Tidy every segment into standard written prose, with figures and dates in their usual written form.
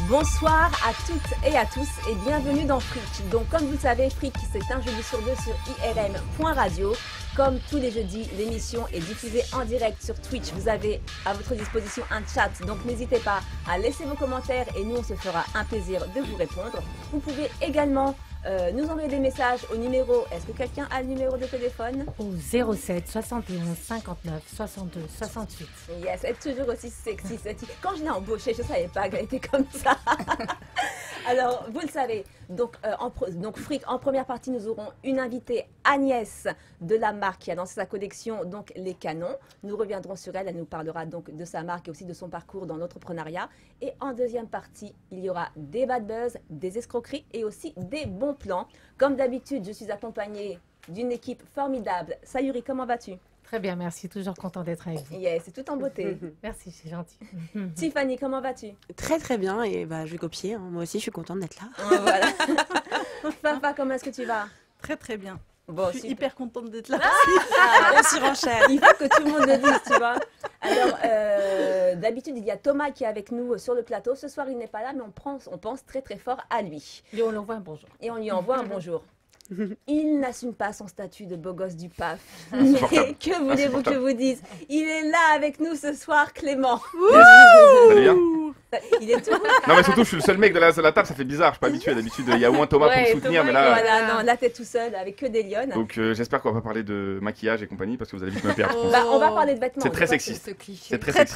Bonsoir à toutes et à tous et bienvenue dans Freak. Donc comme vous le savez, Freak c'est un jeudi sur deux sur IRM.radio. Comme tous les jeudis, l'émission est diffusée en direct sur Twitch. Vous avez à votre disposition un chat, donc n'hésitez pas à laisser vos commentaires et nous on se fera un plaisir de vous répondre. Vous pouvez également nous envoyer des messages au numéro, est-ce que quelqu'un a le numéro de téléphone? Au 07 71 59 62 68. Yes, elle est toujours aussi sexy. Quand je l'ai embauchée, je ne savais pas qu'elle était comme ça. Alors, vous le savez, donc Freak, en première partie, nous aurons une invitée, Agnès, de la marque qui a lancé sa collection, donc les Canons. Nous reviendrons sur elle, elle nous parlera donc de sa marque et aussi de son parcours dans l'entrepreneuriat. Et en deuxième partie, il y aura des bad buzz, des escroqueries et aussi des bons plans. Comme d'habitude, je suis accompagnée d'une équipe formidable. Sayuri, comment vas-tu? Très bien, merci. Toujours content d'être avec vous. Yes, c'est tout en beauté. Merci, c'est gentil. Tiffany, comment vas-tu? Très très bien et je vais copier. Moi aussi, je suis contente d'être là. Voilà. Fafa, comment est-ce que tu vas? Très très bien. Bon, je suis hyper contente d'être là. On s'y renchère. Il faut que tout le monde le dise, tu vois. Alors, d'habitude, il y a Thomas qui est avec nous sur le plateau. Ce soir, il n'est pas là, mais on pense très très fort à lui. Et on lui envoie un bonjour. Et on lui envoie un bonjour. Il n'assume pas son statut de beau gosse du PAF. Mais que voulez-vous que je vous dise? Il est là avec nous ce soir, Clément. Vous allez bien? Il est tout. Non mais surtout je suis le seul mec de la table, ça fait bizarre, je suis pas habitué. D'habitude il y a au moins Thomas pour me soutenir, mais là... Voilà, non, là t'es tout seul avec que des lionnes. Donc j'espère qu'on va pas parler de maquillage et compagnie parce que vous allez vite me perdre. On va parler de vêtements. C'est très sexiste. C'est très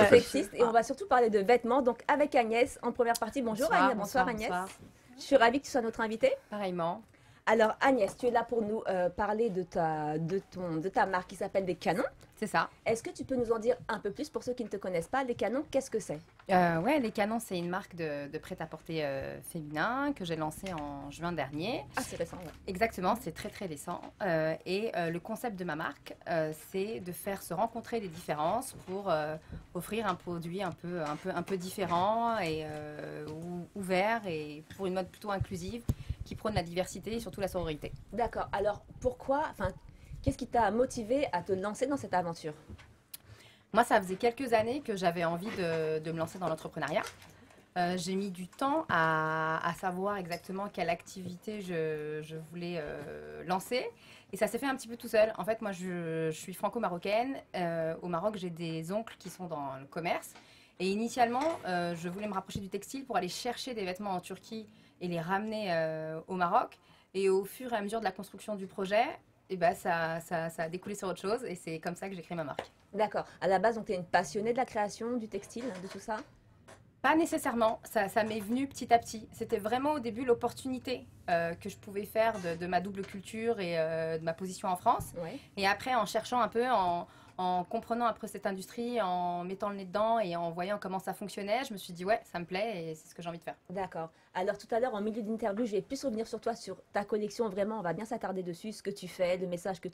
sexiste et on va surtout parler de vêtements. Donc avec Agnès en première partie. Bonjour Agnès. Bonsoir Agnès. Je suis ravie que tu sois notre invitée. Pareillement. Alors Agnès, tu es là pour nous parler de ta marque qui s'appelle Les Canons. C'est ça. Est-ce que tu peux nous en dire un peu plus pour ceux qui ne te connaissent pas? Les Canons, qu'est-ce que c'est? Ouais, Les Canons, c'est une marque de prêt-à-porter féminin que j'ai lancée en juin dernier. Ah, c'est récent, ouais. Exactement, c'est très très récent. Et le concept de ma marque, c'est de faire se rencontrer les différences pour offrir un produit un peu différent et ouvert et pour une mode plutôt inclusive qui prône la diversité et surtout la sororité. D'accord. Alors, qu'est-ce qui t'a motivé à te lancer dans cette aventure? Moi, ça faisait quelques années que j'avais envie de me lancer dans l'entrepreneuriat. J'ai mis du temps à savoir exactement quelle activité je voulais lancer. Et ça s'est fait un petit peu tout seul. En fait, moi, je suis franco-marocaine. Au Maroc, j'ai des oncles qui sont dans le commerce. Et initialement, je voulais me rapprocher du textile pour aller chercher des vêtements en Turquie et les ramener au Maroc. Et au fur et à mesure de la construction du projet, ça a découlé sur autre chose. Et c'est comme ça que j'ai créé ma marque. D'accord. À la base, donc, tu es une passionnée de la création, du textile, de tout ça? Pas nécessairement. Ça m'est venu petit à petit. C'était vraiment au début l'opportunité que je pouvais faire de ma double culture et de ma position en France. Ouais. Et après, en cherchant un peu, en comprenant après cette industrie, en mettant le nez dedans et en voyant comment ça fonctionnait, je me suis dit ouais, ça me plaît et c'est ce que j'ai envie de faire. D'accord. Alors tout à l'heure, en milieu d'interview, je vais plus revenir sur toi, sur ta collection. Vraiment, on va bien s'attarder dessus, ce que tu fais, le message que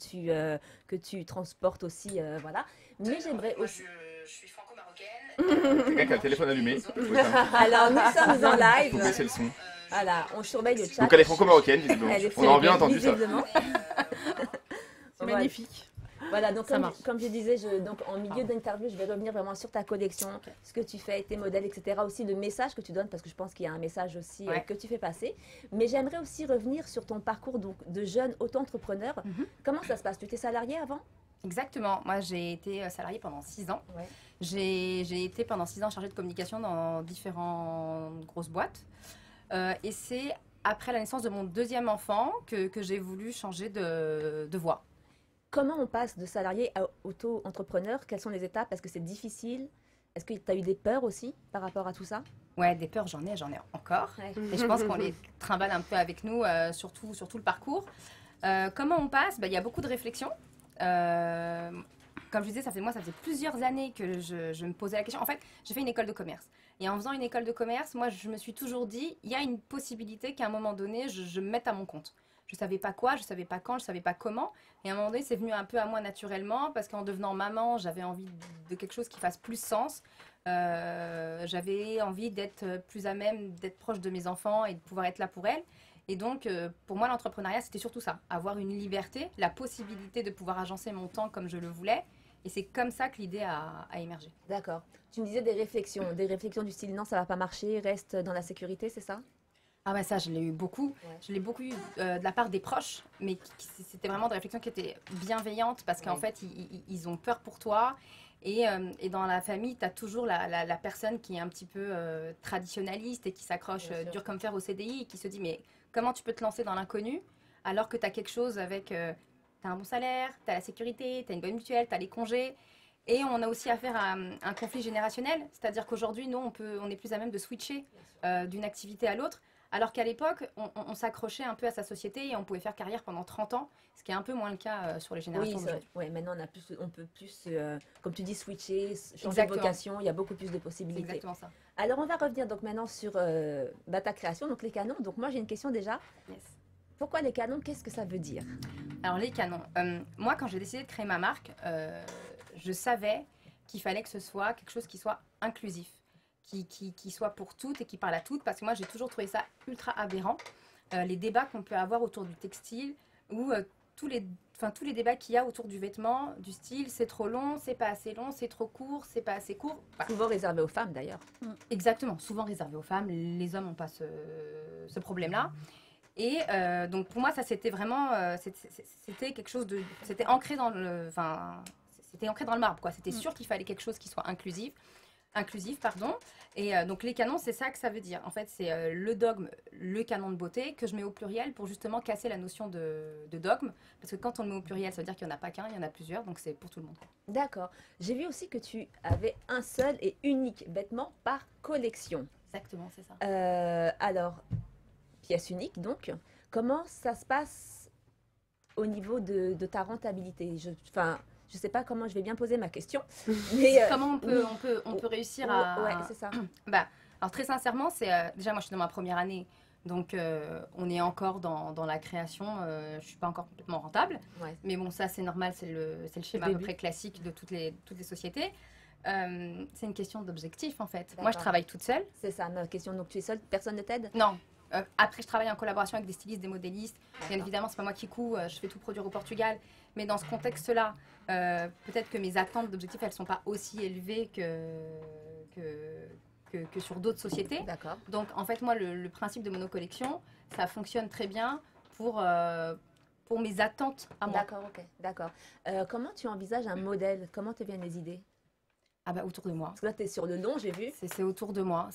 tu transportes aussi, voilà. Mais j'aimerais aussi... Je suis franco-marocaine. Quelqu'un qui a le téléphone allumé. Alors nous sommes en live. Faut baisser le son. Voilà, on surveille le chat. Donc elle est franco-marocaine, visiblement. On a bien entendu ça. C'est magnifique. Voilà, donc comme je disais, en milieu d'interview, je vais revenir vraiment sur ta collection, ce que tu fais, tes modèles, etc. Aussi le message que tu donnes, parce que je pense qu'il y a un message aussi que tu fais passer. Mais j'aimerais aussi revenir sur ton parcours donc, de jeune auto-entrepreneur. Comment ça se passe? Tu étais salarié avant? Exactement. Moi, j'ai été salariée pendant 6 ans. Ouais. J'ai été pendant 6 ans chargée de communication dans différentes grosses boîtes. Et c'est après la naissance de mon deuxième enfant que j'ai voulu changer de voie. Comment on passe de salarié à auto-entrepreneur? Quelles sont les étapes? Est-ce que c'est difficile? Est-ce que tu as eu des peurs aussi par rapport à tout ça? Ouais, des peurs, j'en ai encore. Ouais. Et je pense qu'on les trimballe un peu avec nous, surtout le parcours. Comment on passe? Y a beaucoup de réflexions. Comme je disais, ça faisait plusieurs années que je me posais la question. En fait, j'ai fait une école de commerce. Et en faisant une école de commerce, moi, je me suis toujours dit, il y a une possibilité qu'à un moment donné, je me mette à mon compte. Je ne savais pas quoi, je ne savais pas quand, je ne savais pas comment. Et à un moment donné, c'est venu un peu à moi naturellement parce qu'en devenant maman, j'avais envie de quelque chose qui fasse plus sens. J'avais envie d'être plus à même, d'être proche de mes enfants et de pouvoir être là pour elles. Et donc, pour moi, l'entrepreneuriat, c'était surtout ça. Avoir une liberté, la possibilité de pouvoir agencer mon temps comme je le voulais. Et c'est comme ça que l'idée a émergé. D'accord. Tu me disais des réflexions du style non, ça va pas marcher, reste dans la sécurité, c'est ça? Ah ouais, ça, je l'ai eu beaucoup. Ouais. Je l'ai beaucoup eu de la part des proches, mais c'était vraiment des réflexions qui étaient bienveillantes parce qu'en fait, ils ont peur pour toi. Et dans la famille, tu as toujours la personne qui est un petit peu traditionnaliste et qui s'accroche dur comme fer au CDI et qui se dit, mais comment tu peux te lancer dans l'inconnu alors que tu as quelque chose avec... tu as un bon salaire, tu as la sécurité, tu as une bonne mutuelle, tu as les congés. Et on a aussi affaire à un conflit générationnel, c'est-à-dire qu'aujourd'hui, nous, on est plus à même de switcher d'une activité à l'autre. Alors qu'à l'époque, on s'accrochait un peu à sa société et on pouvait faire carrière pendant 30 ans, ce qui est un peu moins le cas sur les générations d'aujourd'hui. Oui, maintenant on peut plus, comme tu dis, switcher, changer Exactement. de vocation, il y a beaucoup plus de C'est possibilités. exactement ça. Alors on va revenir donc maintenant sur ta création, donc les canons. Donc moi j'ai une question déjà. Yes. Pourquoi les canons? Qu'est-ce que ça veut dire? Alors les canons, moi quand j'ai décidé de créer ma marque, je savais qu'il fallait que ce soit quelque chose qui soit inclusif, qui soit pour toutes et qui parle à toutes, parce que moi j'ai toujours trouvé ça ultra aberrant, les débats qu'on peut avoir autour du textile ou tous les débats qu'il y a autour du vêtement, du style, c'est trop long, c'est pas assez long, c'est trop court, c'est pas assez court. Enfin, Souvent réservé aux femmes d'ailleurs. exactement, souvent réservé aux femmes, les hommes n'ont pas ce problème-là. Et donc pour moi ça c'était vraiment, c'était quelque chose de, c'était ancré dans le, enfin c'était ancré dans le marbre quoi. C'était sûr qu'il fallait quelque chose qui soit inclusif, pardon. Et donc les canons c'est ça que ça veut dire. En fait c'est le dogme, le canon de beauté que je mets au pluriel pour justement casser la notion de dogme, parce que quand on le met au pluriel ça veut dire qu'il n'y en a pas qu'un, il y en a plusieurs, donc c'est pour tout le monde. D'accord. J'ai vu aussi que tu avais un seul et unique vêtement par collection. Exactement, c'est ça. Alors, pièce unique donc. Comment ça se passe au niveau de ta rentabilité? Je sais pas comment je vais bien poser ma question. Mais, Comment on peut réussir à... Ouais, c'est ça. Bah, alors très sincèrement, c'est déjà moi je suis dans ma première année, donc on est encore dans la création. Je suis pas encore complètement rentable, Ouais. mais bon ça c'est normal, c'est le schéma à peu près classique de toutes les sociétés. C'est une question d'objectif en fait. Moi je D'accord. travaille toute seule. C'est ça ma question. Donc tu es seule, personne ne t'aide? Non. Après, je travaille en collaboration avec des stylistes, des modélistes. Bien évidemment, c'est pas moi qui couds, je fais tout produire au Portugal. Mais dans ce contexte-là, peut-être que mes attentes d'objectifs, elles sont pas aussi élevées que sur d'autres sociétés. D'accord. Donc, en fait, moi, le principe de monocollection, ça fonctionne très bien pour mes attentes à moi. D'accord, ok. D'accord. Comment tu envisages un modèle? Comment te viennent les idées? Ah bah, autour de moi. Parce que là, tu es sur le long, j'ai vu. C'est autour de moi.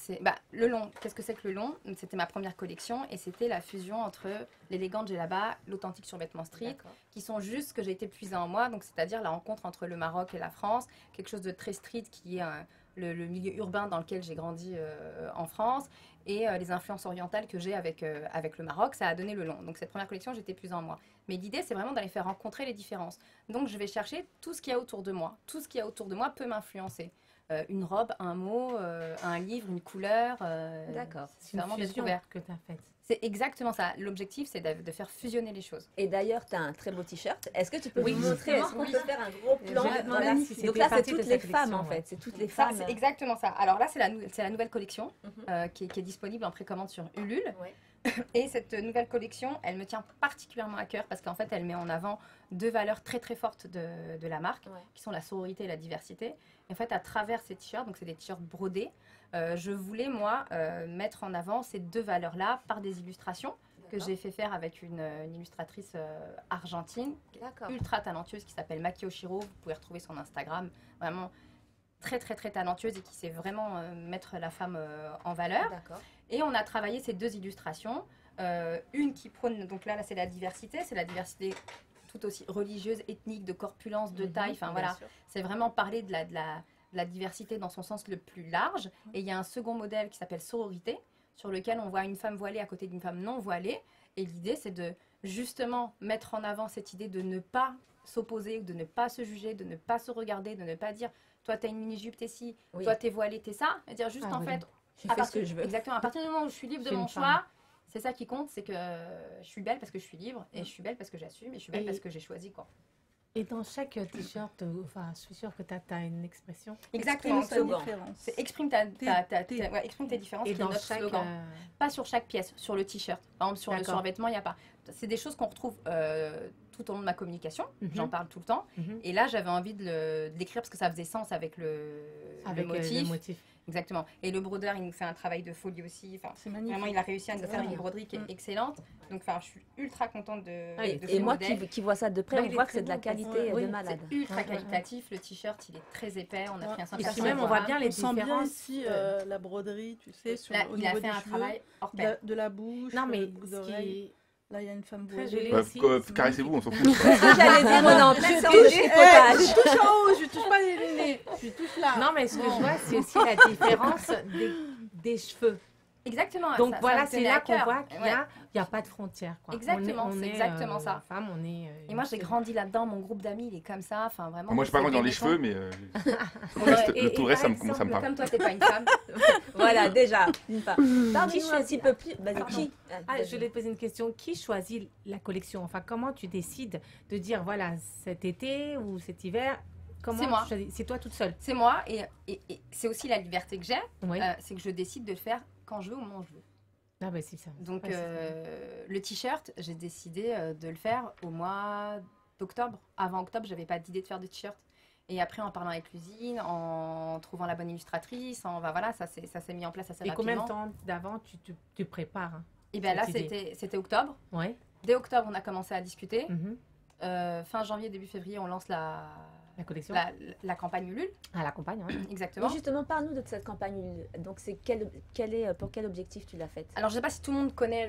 Le long, qu'est-ce que c'est que le long? C'était ma première collection et c'était la fusion entre l'élégante djellaba, l'authentique survêtement street, D'accord. qui sont juste ce que j'ai été puiser en moi, donc c'est-à-dire la rencontre entre le Maroc et la France, quelque chose de très street qui est le milieu urbain dans lequel j'ai grandi en France, et les influences orientales que j'ai avec le Maroc, ça a donné le long. Donc cette première collection, j'étais puisée en moi. Mais l'idée, c'est vraiment d'aller faire rencontrer les différences. Donc je vais chercher tout ce qu'il y a autour de moi. Tout ce qu'il y a autour de moi peut m'influencer. Une robe, un mot, un livre, une couleur. D'accord. C'est vraiment une fusion découvert. que tu as faite. C'est exactement ça. L'objectif, c'est de faire fusionner les choses. Et d'ailleurs, tu as un très beau t-shirt. Est-ce que tu peux Oui, nous montrer? Est-ce justement, qu'on oui. peut faire un gros plan? Je vais demander Voilà. si c'était Donc là, c'est partie de toutes sa les femmes collection, en ouais. fait. C'est toutes les Ça, femmes. c'est exactement ça. Alors là, c'est la nouvelle collection qui est disponible en précommande sur Ulule. Ouais. Et cette nouvelle collection, elle me tient particulièrement à cœur parce qu'en fait, elle met en avant deux valeurs très très fortes de la marque, Ouais. qui sont la sororité et la diversité. Et en fait, à travers ces t-shirts, donc c'est des t-shirts brodés, je voulais moi mettre en avant ces deux valeurs-là par des illustrations que D'accord. j'ai fait faire avec une illustratrice argentine D'accord. ultra talentueuse qui s'appelle Maki Oshiro. Vous pouvez retrouver son Instagram, vraiment très très très talentueuse et qui sait vraiment mettre la femme en valeur. D'accord. Et on a travaillé ces deux illustrations, une qui prône, donc là c'est la diversité tout aussi religieuse, ethnique, de corpulence, de taille, enfin Bien voilà, sûr. c'est vraiment parler de la diversité dans son sens le plus large. Et il y a un second modèle qui s'appelle sororité, sur lequel on voit une femme voilée à côté d'une femme non voilée. Et l'idée, c'est de justement mettre en avant cette idée de ne pas s'opposer, de ne pas se juger, de ne pas se regarder, de ne pas dire toi t'as une mini-jupe, t'es ci, Oui. toi t'es voilée, t'es ça. Et dire juste Ah, en oui. fait, Je fais ce que je veux. Exactement. À partir du moment où je suis libre de C'est mon une choix, femme. c'est ça qui compte, c'est que je suis belle parce que je suis libre, et je suis belle parce que j'assume, et je suis belle Et- parce que j'ai choisi, quoi. Et dans chaque t-shirt, enfin, je suis sûre que tu as une expression. Exactement. Exprime sa slogan. différence. C'est exprime exprime tes différences, Et qui est dans notre chaque. slogan. Pas sur chaque pièce, sur le t-shirt. Par exemple, sur le D'accord. survêtement, il n'y a pas. C'est des choses qu'on retrouve tout au long de ma communication. Mhm. J'en parle tout le temps. Mhm. Et là, j'avais envie de l'écrire parce que ça faisait sens avec Avec le motif. le motif. Exactement. Et le brodeur, il nous fait un travail de folie aussi. Enfin, C'est magnifique. vraiment, il a réussi à nous C'est faire très une bien. broderie qui est excellente. Donc, enfin, je suis ultra contente de Oui, ce Et moi modèle. qui vois ça de près, Bah, on il est voit que très c'est de la beau, parce qualité que- de oui, malade. C'est ultra Ouais, ouais, ouais. qualitatif. Le t-shirt, il est très épais. On a Ouais. pris un Et Et 5 puis même, on voit bien les On sent bien différences. ici la broderie, tu sais, sur, Là, au il a niveau fait des un cheveux, travail hors de pair. la, de la bouche, Non, mais le bout ce d'oreille. qui Là, il y a une femme Très voilée. joli. Bah, aussi, c'est caressez-vous, on s'en fout. J'allais dire, on est en pleine séance de Je chipotage. touche en haut, je touche pas les nez, je touche là. Non, mais ce que je vois, c'est aussi la différence des cheveux. Exactement. Donc ça voilà, me c'est tenait à là qu'on cœur. voit qu'il Ouais. n'y a pas de frontières. Quoi. Exactement, c'est exactement ça. Femme, on est. Et moi, j'ai grandi là-dedans. Mon groupe d'amis, il est comme ça. Enfin, vraiment. Moi, je pas c'est grandi dans les béton. cheveux, mais le Ouais, reste, et- le tout et reste, par ça me exemple, parle. Comme toi, t'es pas une femme. Voilà, déjà, une femme. Qui Parle-nous un choisit- petit peu plus. Vas-y, Pardon. qui Je voulais te poser une question. Qui choisit la collection? Enfin, comment tu décides de dire, voilà, cet été ou cet hiver, comment C'est moi. tu choisis? C'est toi toute seule? C'est moi. Et c'est aussi la liberté que j'ai. Oui. C'est que je décide de le faire quand je veux, au moment où je veux. Ah, bah, c'est ça. Donc, Ouais, c'est le t-shirt, j'ai décidé de le faire au mois d'octobre. Avant octobre, j'avais pas d'idée de faire de t-shirt. Et après, en parlant avec l'usine, en trouvant la bonne illustratrice, bah voilà, ça s'est mis en place assez Et combien de rapidement. temps d'avant tu prépares hein? Et bien là, cette idée? c'était octobre. Ouais. Dès octobre, on a commencé à discuter. Mhm. Fin janvier, début février, on lance la collection? la campagne Ulule. À la campagne, ouais. Exactement. Mais justement, parle-nous de cette campagne. Donc, c'est pour quel objectif tu l'as faite? Alors, je ne sais pas si tout le monde connaît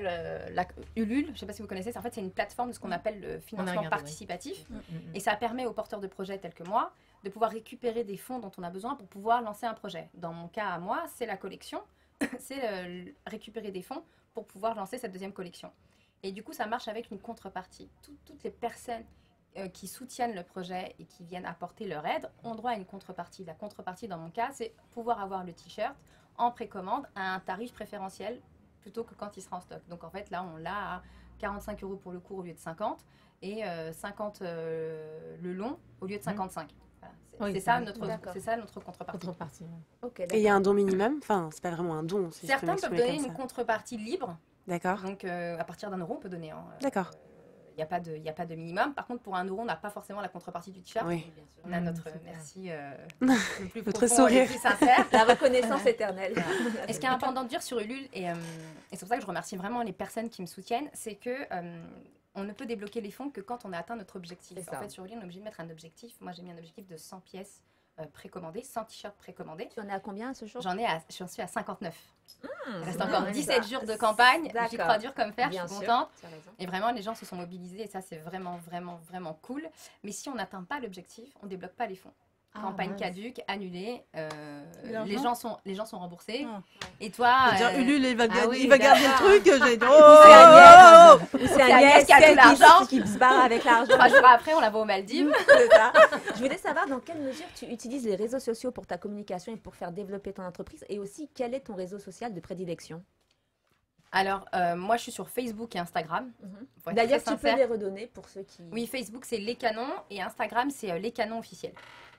la Ulule. Je ne sais pas si vous connaissez. En fait, c'est une plateforme de ce qu'on appelle le financement regardé, participatif. Mhm. Et ça permet aux porteurs de projets tels que moi de pouvoir récupérer des fonds dont on a besoin pour pouvoir lancer un projet. Dans mon cas à moi, c'est la collection. C'est récupérer des fonds pour pouvoir lancer cette deuxième collection. Et du coup, ça marche avec une contrepartie. Toutes les personnes qui soutiennent le projet et qui viennent apporter leur aide ont droit à une contrepartie. La contrepartie, dans mon cas, c'est pouvoir avoir le t-shirt en précommande à un tarif préférentiel plutôt que quand il sera en stock. Donc en fait, là, on l'a à 45 € pour le court au lieu de 50 et 50 le long au lieu de 55. Voilà. Oui, C'est c'est ça notre contrepartie. Contrepartie. Ouais. Ok, Et il y a d'accord. un don minimum? Enfin, c'est pas vraiment un don. Si je peux Certains peuvent m'exprimer donner comme une ça. contrepartie libre. D'accord. Donc à partir d'1 € on peut donner. D'accord. Il n'y a pas de minimum. Par contre, pour 1 €, on n'a pas forcément la contrepartie du t-shirt. Oui. On a notre c'est clair. merci le plus Notre profond et sourire. le plus sincère. La reconnaissance éternelle. Et ce qui est important de dire sur Ulule, et c'est pour ça que je remercie vraiment les personnes qui me soutiennent, c'est que on ne peut débloquer les fonds que quand on a atteint notre objectif. C'est ça. En fait, sur Ulule, on est obligé de mettre un objectif. Moi, j'ai mis un objectif de 100 pièces précommandées, 100 t-shirts précommandés. Tu en es à combien à ce jour? J'en suis à 59. Il reste c'est encore bien, 17 ça. jours de campagne. J'y D'accord. crois dur comme fer, Bien je suis sûr. contente. Tu as raison. Et vraiment, les gens se sont mobilisés et ça, c'est vraiment, vraiment, vraiment cool. Mais si on n'atteint pas l'objectif, on ne débloque pas les fonds. Ah, Campagne mince. caduque, annulée, l'argent les gens sont remboursés. Ah. Et toi, C'est-à-dire, Ulule, il va, oui, il va garder d'accord. le truc. J'ai dit, Ou c'est Agnès Agnès qui a tout l'argent. qui se barre avec l'argent. 3 jours après, on la voit aux Maldives. C'est ça. Je voulais savoir dans quelle mesure tu utilises les réseaux sociaux pour ta communication et pour faire développer ton entreprise, et aussi quel est ton réseau social de prédilection. Alors, moi, je suis sur Facebook et Instagram. Faut être D'ailleurs, très tu peux sincère. les redonner pour ceux qui... Oui, Facebook, c'est Les Canons et Instagram, c'est Les Canons officiels.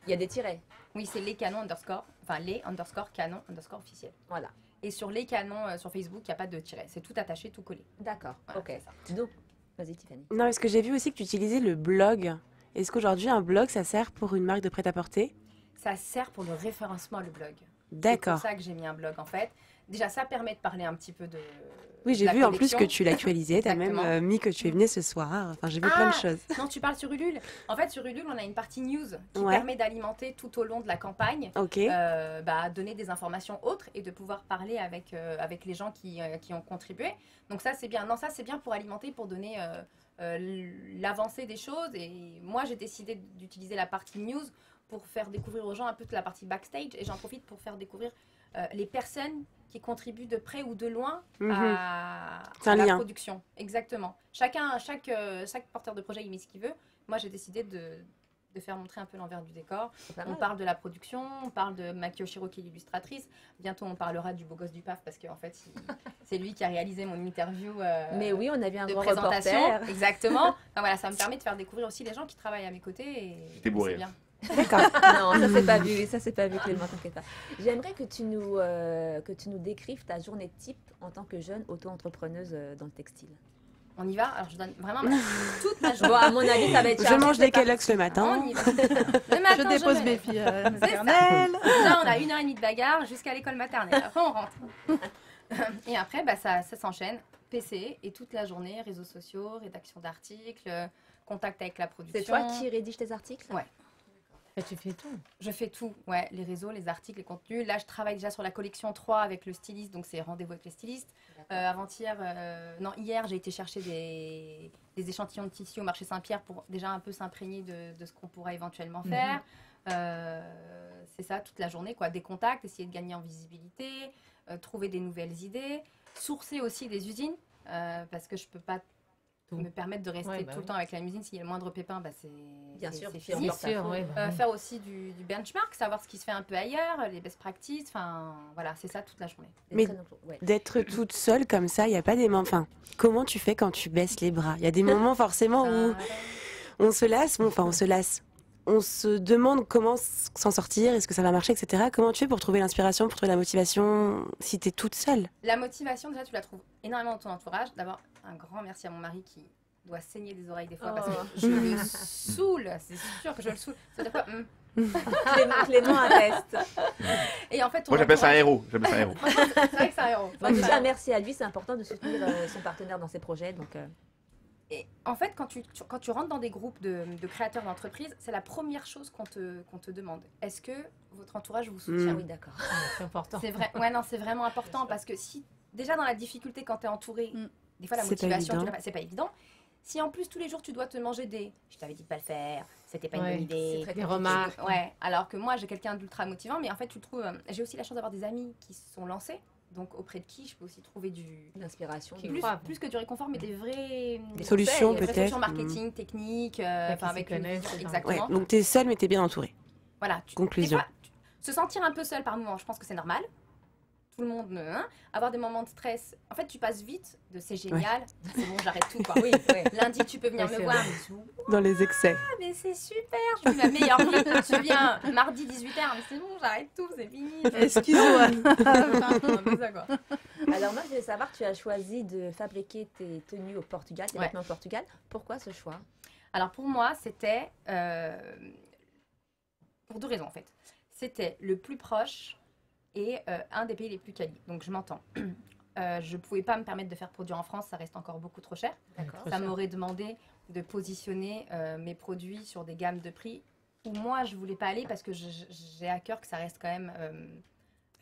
Il y a des tirets. Oui, c'est Les Canons underscore, enfin les underscore canons underscore officiels. Voilà. Et sur Les Canons sur Facebook, il n'y a pas de tiret. C'est tout attaché, tout collé. D'accord. Voilà, Ok. c'est ça. Donc, vas-y Tiffany. Non, est-ce que j'ai vu aussi que tu utilisais le blog? Est-ce qu'aujourd'hui, un blog, ça sert pour une marque de prêt-à-porter? Ça sert pour le référencement, le blog. C'est D'accord. pour ça que j'ai mis un blog, en fait. Déjà, ça permet de parler un petit peu de... Oui, j'ai la vu en plus collection. que tu l'actualisais. Tu as même Exactement. mis que tu es venue ce soir. Enfin, j'ai vu plein de Ah, choses. Non, tu parles sur Ulule. En fait, sur Ulule, on a une partie news qui Ouais. permet d'alimenter tout au long de la campagne, Ok. donner des informations autres et de pouvoir parler avec les gens qui ont contribué. Donc ça, c'est bien. Non, ça, c'est bien pour alimenter, pour donner l'avancée des choses. Et moi, j'ai décidé d'utiliser la partie news pour faire découvrir aux gens un peu de la partie backstage. Et j'en profite pour faire découvrir les personnes qui contribuent de près ou de loin Mhm. C'est à un la lien. production. Exactement. Chaque porteur de projet, il met ce qu'il veut. Moi, j'ai décidé de faire montrer un peu l'envers du décor. C'est pas On mal. parle de la production, on parle de Maki Oshiro qui est l'illustratrice. Bientôt, on parlera du beau gosse du PAF parce qu'en fait, c'est lui qui a réalisé mon interview Mais oui, on a vu un de grand présentation. reporter. Exactement. Enfin, voilà, ça me permet de faire découvrir aussi les gens qui travaillent à mes côtés. Et T'es bourré. c'est bien. Non, ça c'est pas vu, Clément, t'inquiète pas. J'aimerais que tu nous décrives ta journée type en tant que jeune auto-entrepreneuse dans le textile. On y va. Alors, je donne vraiment toute ma Bon, journée. à mon avis, ça va être Je chargé, mange c'est des pas- Kellogg's le matin. On y va. Le matin, Je dépose me mes lève. filles ça. maternelles. Là, on a 1h30 de bagarre jusqu'à l'école maternelle. Après, on rentre. Et après, bah, ça s'enchaîne. PC et toute la journée, réseaux sociaux, rédaction d'articles, contact avec la production. C'est toi qui rédiges tes articles? Ouais. Et tu fais tout. Je fais tout, ouais, les réseaux, les articles, les contenus. Là, je travaille déjà sur la collection 3 avec le styliste, donc c'est rendez-vous avec les stylistes. Hier, j'ai été chercher des échantillons de tissu au marché Saint-Pierre pour déjà un peu s'imprégner de ce qu'on pourra éventuellement faire. C'est ça, toute la journée, quoi. Des contacts, essayer de gagner en visibilité, trouver des nouvelles idées, sourcer aussi des usines, parce que je peux pas me permettre de rester Ouais, bah tout le oui. temps avec la usine. S'il y a le moindre pépin, bah, Bien c'est sûr, fini. puis on porte sûr, à ouais, fond. bah oui. Faire aussi du benchmark, savoir ce qui se fait un peu ailleurs, les best practices, enfin voilà, c'est ça toute la journée. Mais Ouais. d'être toute seule comme ça, il n'y a pas des moments. Enfin, comment tu fais quand tu baisses les bras? Il y a des moments forcément où on se lasse, on se lasse. On se demande comment s'en sortir, est-ce que ça va marcher, etc. Comment tu fais pour trouver l'inspiration, pour trouver la motivation si tu es toute seule? La motivation, déjà, tu la trouves énormément dans ton entourage. D'abord, un grand merci à mon mari qui doit saigner des oreilles des fois parce que je le saoule, c'est sûr que je le saoule. Ça veut dire quoi Clément atteste. Et en fait, ton Moi, j'appelle ça un entourage- héros. C'est vrai que c'est un héros. Bah, déjà, merci à lui, c'est important de soutenir son partenaire dans ses projets. Donc, Et en fait, quand tu rentres dans des groupes de créateurs d'entreprises, c'est la première chose qu'on te demande. Est-ce que votre entourage vous soutient? ah oui, d'accord. C'est important. C'est vrai. Ouais, non, c'est vraiment important parce que si déjà dans la difficulté quand tu es entouré, des fois la C'est pas motivation, évident. c'est pas évident. Si en plus tous les jours tu dois te manger des je t'avais dit de pas le faire, c'était pas Ouais, une bonne idée, c'est très Des remarques. ouais, alors que moi j'ai quelqu'un d'ultra motivant, mais en fait tu le trouves. J'ai aussi la chance d'avoir des amis qui se sont lancés, donc auprès de qui je peux aussi trouver L'inspiration. Qui de- croient. plus que du réconfort, mais des vraies Solutions, des vraies peut-être. solutions marketing, techniques, qui enfin s'y avec une connaissent, vision, c'est exactement. Ouais, donc tu es seule mais tu es bien entourée. Voilà. Conclusion. Des fois, se sentir un peu seul par moment, je pense que c'est normal. Tout le monde, avoir des moments de stress. En fait, tu passes vite de c'est génial, c'est bon, j'arrête tout quoi. Oui, lundi tu peux venir Ouais, me c'est voir. vrai. Mais Dans les excès. mais c'est super, je vis ma meilleure vie. Tu viens mardi 18h, mais c'est bon, j'arrête tout, c'est fini. Excuse-moi. C'est ça, quoi. Alors, moi, je voulais savoir, tu as choisi de fabriquer tes tenues au Portugal, tes Ouais. vêtements au Portugal. Pourquoi ce choix? Alors pour moi, c'était pour deux raisons en fait. C'était le plus proche et un des pays les plus quali. Donc je m'entends. Je ne pouvais pas me permettre de faire produire en France, ça reste encore beaucoup trop cher. D'accord. Ça m'aurait demandé de positionner mes produits sur des gammes de prix où moi je voulais pas aller parce que j'ai à cœur que ça reste quand même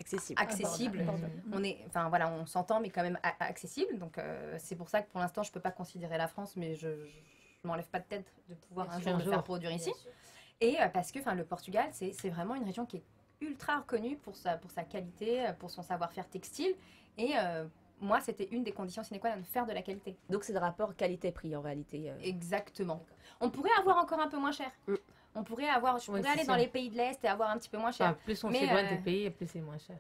Accessible. accessible. Abordable. On est, enfin voilà, on s'entend mais quand même accessible. Donc c'est pour ça que pour l'instant je peux pas considérer la France, mais je m'enlève pas de tête de pouvoir Bien un sûr, jour un le faire jour. produire ici. Et parce que le Portugal, c'est vraiment une région qui est ultra reconnue pour sa qualité, pour son savoir-faire textile. Et moi, c'était une des conditions sine qua non de faire de la qualité. Donc, c'est le rapport qualité-prix en réalité. Exactement. On pourrait avoir encore un peu moins cher. On pourrait avoir, je Ouais, pourrais c'est aller dans ça. les pays de l'Est et avoir un petit peu moins cher. Enfin, plus on Mais, s'éloigne des pays, plus c'est moins cher.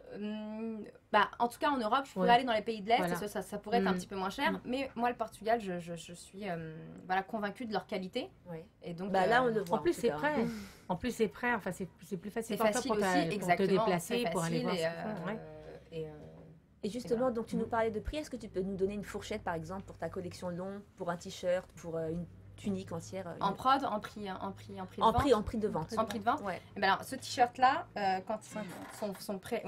En tout cas, en Europe, je pourrais Ouais. aller dans les pays de l'Est, Voilà. et ça pourrait être un Mm. petit peu moins cher. Mais moi, le Portugal, je suis convaincue de leur qualité. Ouais. Et donc, Bah, là, on le voit. En plus, tout c'est cas. prêt. En plus, c'est prêt. Enfin, c'est plus facile c'est pour toi facile pour, aussi, pour te exactement. déplacer, c'est pour aller voir facile ce qu'ils font. Ouais. et, Et justement, voilà. donc tu nous parlais de prix. Est-ce que tu peux nous donner une fourchette, par exemple, pour ta collection longue, pour un t-shirt, pour une tunique entière en prod, en prix de en vente. prix, en prix de vente. En prix de vente. Ouais. Eh ben alors, ce t-shirt-là, quand son prix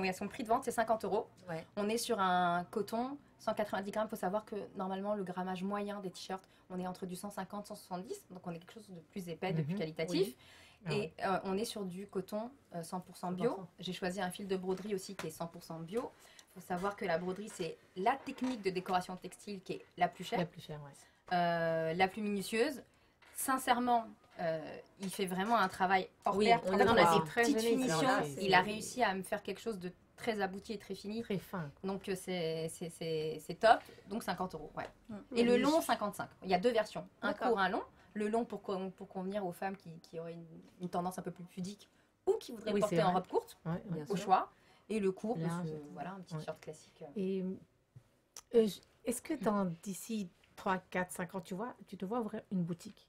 de vente, c'est 50 €. Ouais. On est sur un coton, 190 grammes. Il faut savoir que normalement, le grammage moyen des t-shirts, on est entre du 150 170. Donc, on est quelque chose de plus épais, de plus Mhm. qualitatif. Oui. Ah Et on est sur du coton 100% bio. 100%. J'ai choisi un fil de broderie aussi qui est 100% bio. Il faut savoir que la broderie, c'est la technique de décoration textile qui est la plus chère, La plus chère, ouais. la plus minutieuse. Sincèrement, il fait vraiment un travail hors Oui, pair. on En le fait, on voit. a des Très petites joli, finitions. alors là, c'est- Il a réussi à me faire quelque chose de très abouti et très fini. Très fin. Donc c'est top. Donc 50 €. Ouais. Et le long, 55. Il y a deux versions. Un D'accord. court, un long. le long pour convenir aux femmes qui auraient une tendance un peu plus pudique ou qui voudraient Oui, porter c'est en vrai. robe courte, Ouais, Bien au sûr. choix. Et le court, Large, voilà, un petit ouais. short classique. Et est-ce que d'ici 3, 4, 5 ans, tu te vois ouvrir une boutique?